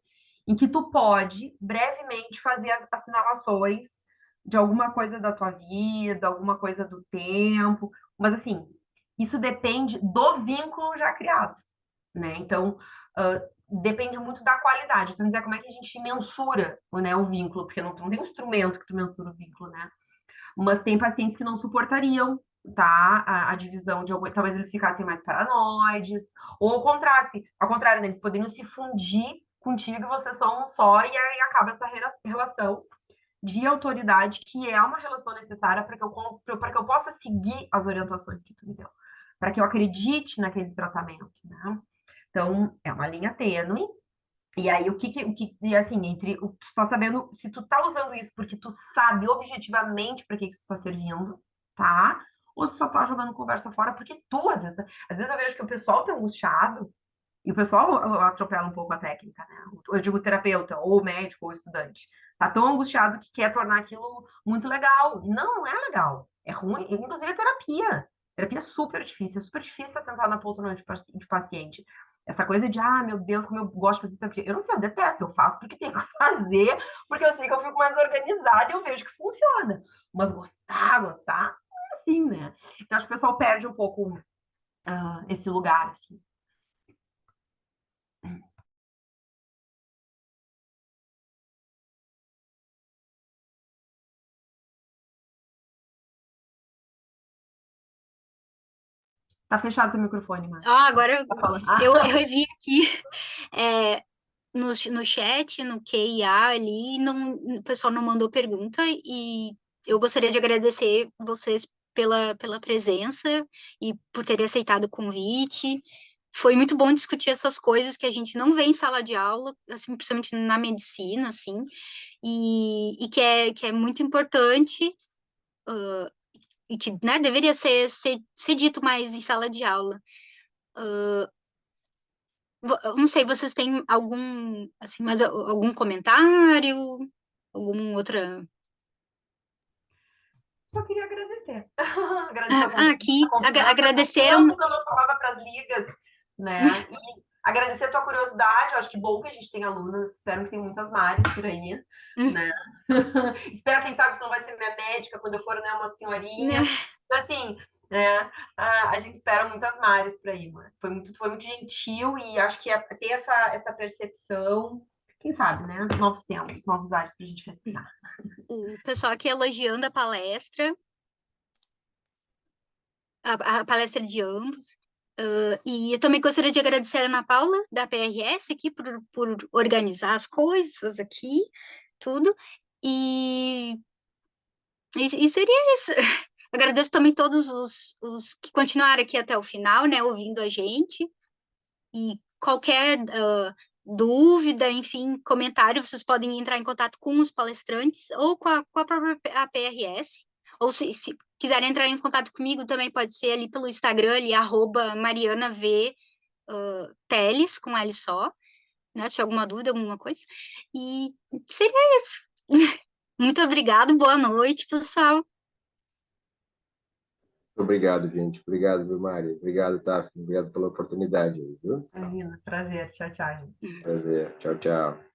em que tu pode brevemente fazer as assinalações de alguma coisa da tua vida, alguma coisa do tempo, mas assim, isso depende do vínculo já criado, né? Então, depende muito da qualidade. Então, dizer como é que a gente mensura, né, o vínculo, porque não tem um instrumento que tu mensura o vínculo, né? Mas tem pacientes que não suportariam, tá? A divisão de algum. Talvez eles ficassem mais paranoides, ou ao contrário, né? Eles poderiam se fundir contigo e vocês são um só, e aí acaba essa relação de autoridade, que é uma relação necessária para que eu possa seguir as orientações que tu me deu, para que eu acredite naquele tratamento, né? Então, é uma linha tênue, e aí, e assim, entre o que tu tá sabendo, se tu tá usando isso porque tu sabe objetivamente para que isso tá servindo, tá? Ou se só tá jogando conversa fora porque tu, às vezes eu vejo que o pessoal tá angustiado e o pessoal atropela um pouco a técnica, né? Eu digo terapeuta, ou médico, ou estudante. Tá tão angustiado que quer tornar aquilo muito legal. Não é legal. É ruim. Inclusive, é terapia. Terapia é super difícil estar sentado na poltrona de paciente. Essa coisa de, meu Deus, como eu gosto de fazer terapia. Eu não sei, eu detesto, eu faço porque tenho que fazer, porque eu sei que eu fico mais organizada e eu vejo que funciona. Mas gostar, é assim, né? Então, acho que o pessoal perde um pouco esse lugar, assim. Tá fechado teu microfone, Mar. agora Tá falando. eu revi aqui é, no chat, no QIA ali, não, o pessoal não mandou pergunta e eu gostaria de agradecer vocês pela presença e por terem aceitado o convite. Foi muito bom discutir essas coisas que a gente não vê em sala de aula, assim, principalmente na medicina, assim, e que é muito importante e que, né, deveria ser dito mais em sala de aula. Eu não sei, vocês têm algum, assim, mais algum comentário? Alguma outra... Só queria agradecer. Agradecer Aqui, a confiança. Fazia agradeceram. tempo que eu não falava para as ligas, né? E agradecer a tua curiosidade. Eu acho que bom que a gente tem alunas. Espero que tenha muitas Mares por aí, né? Espero, quem sabe, que não vai ser minha médica quando eu for, né, uma senhorinha. Então, assim, né? A gente espera muitas Mares por aí, mano. Foi muito gentil e acho que ter essa percepção, quem sabe, né? Novos tempos, novos ares para a gente respirar. O pessoal aqui elogiando a palestra, a palestra de ambos. E eu também gostaria de agradecer a Ana Paula, da PRS, aqui, por organizar as coisas aqui, tudo. E, e seria isso. Agradeço também todos os que continuaram aqui até o final, né, ouvindo a gente. E qualquer dúvida, enfim, comentário, vocês podem entrar em contato com os palestrantes ou com a própria PRS, ou se quiserem entrar em contato comigo, também pode ser ali pelo Instagram, ali, @marianav_teles, com L só, né, se tiver alguma dúvida, alguma coisa, e seria isso. Muito obrigado, boa noite, pessoal. Obrigado, gente. Obrigado, viu, Mari? Obrigado, Taf. Obrigado pela oportunidade, viu? Imagina, prazer. Tchau, tchau, gente. Prazer. Tchau, tchau.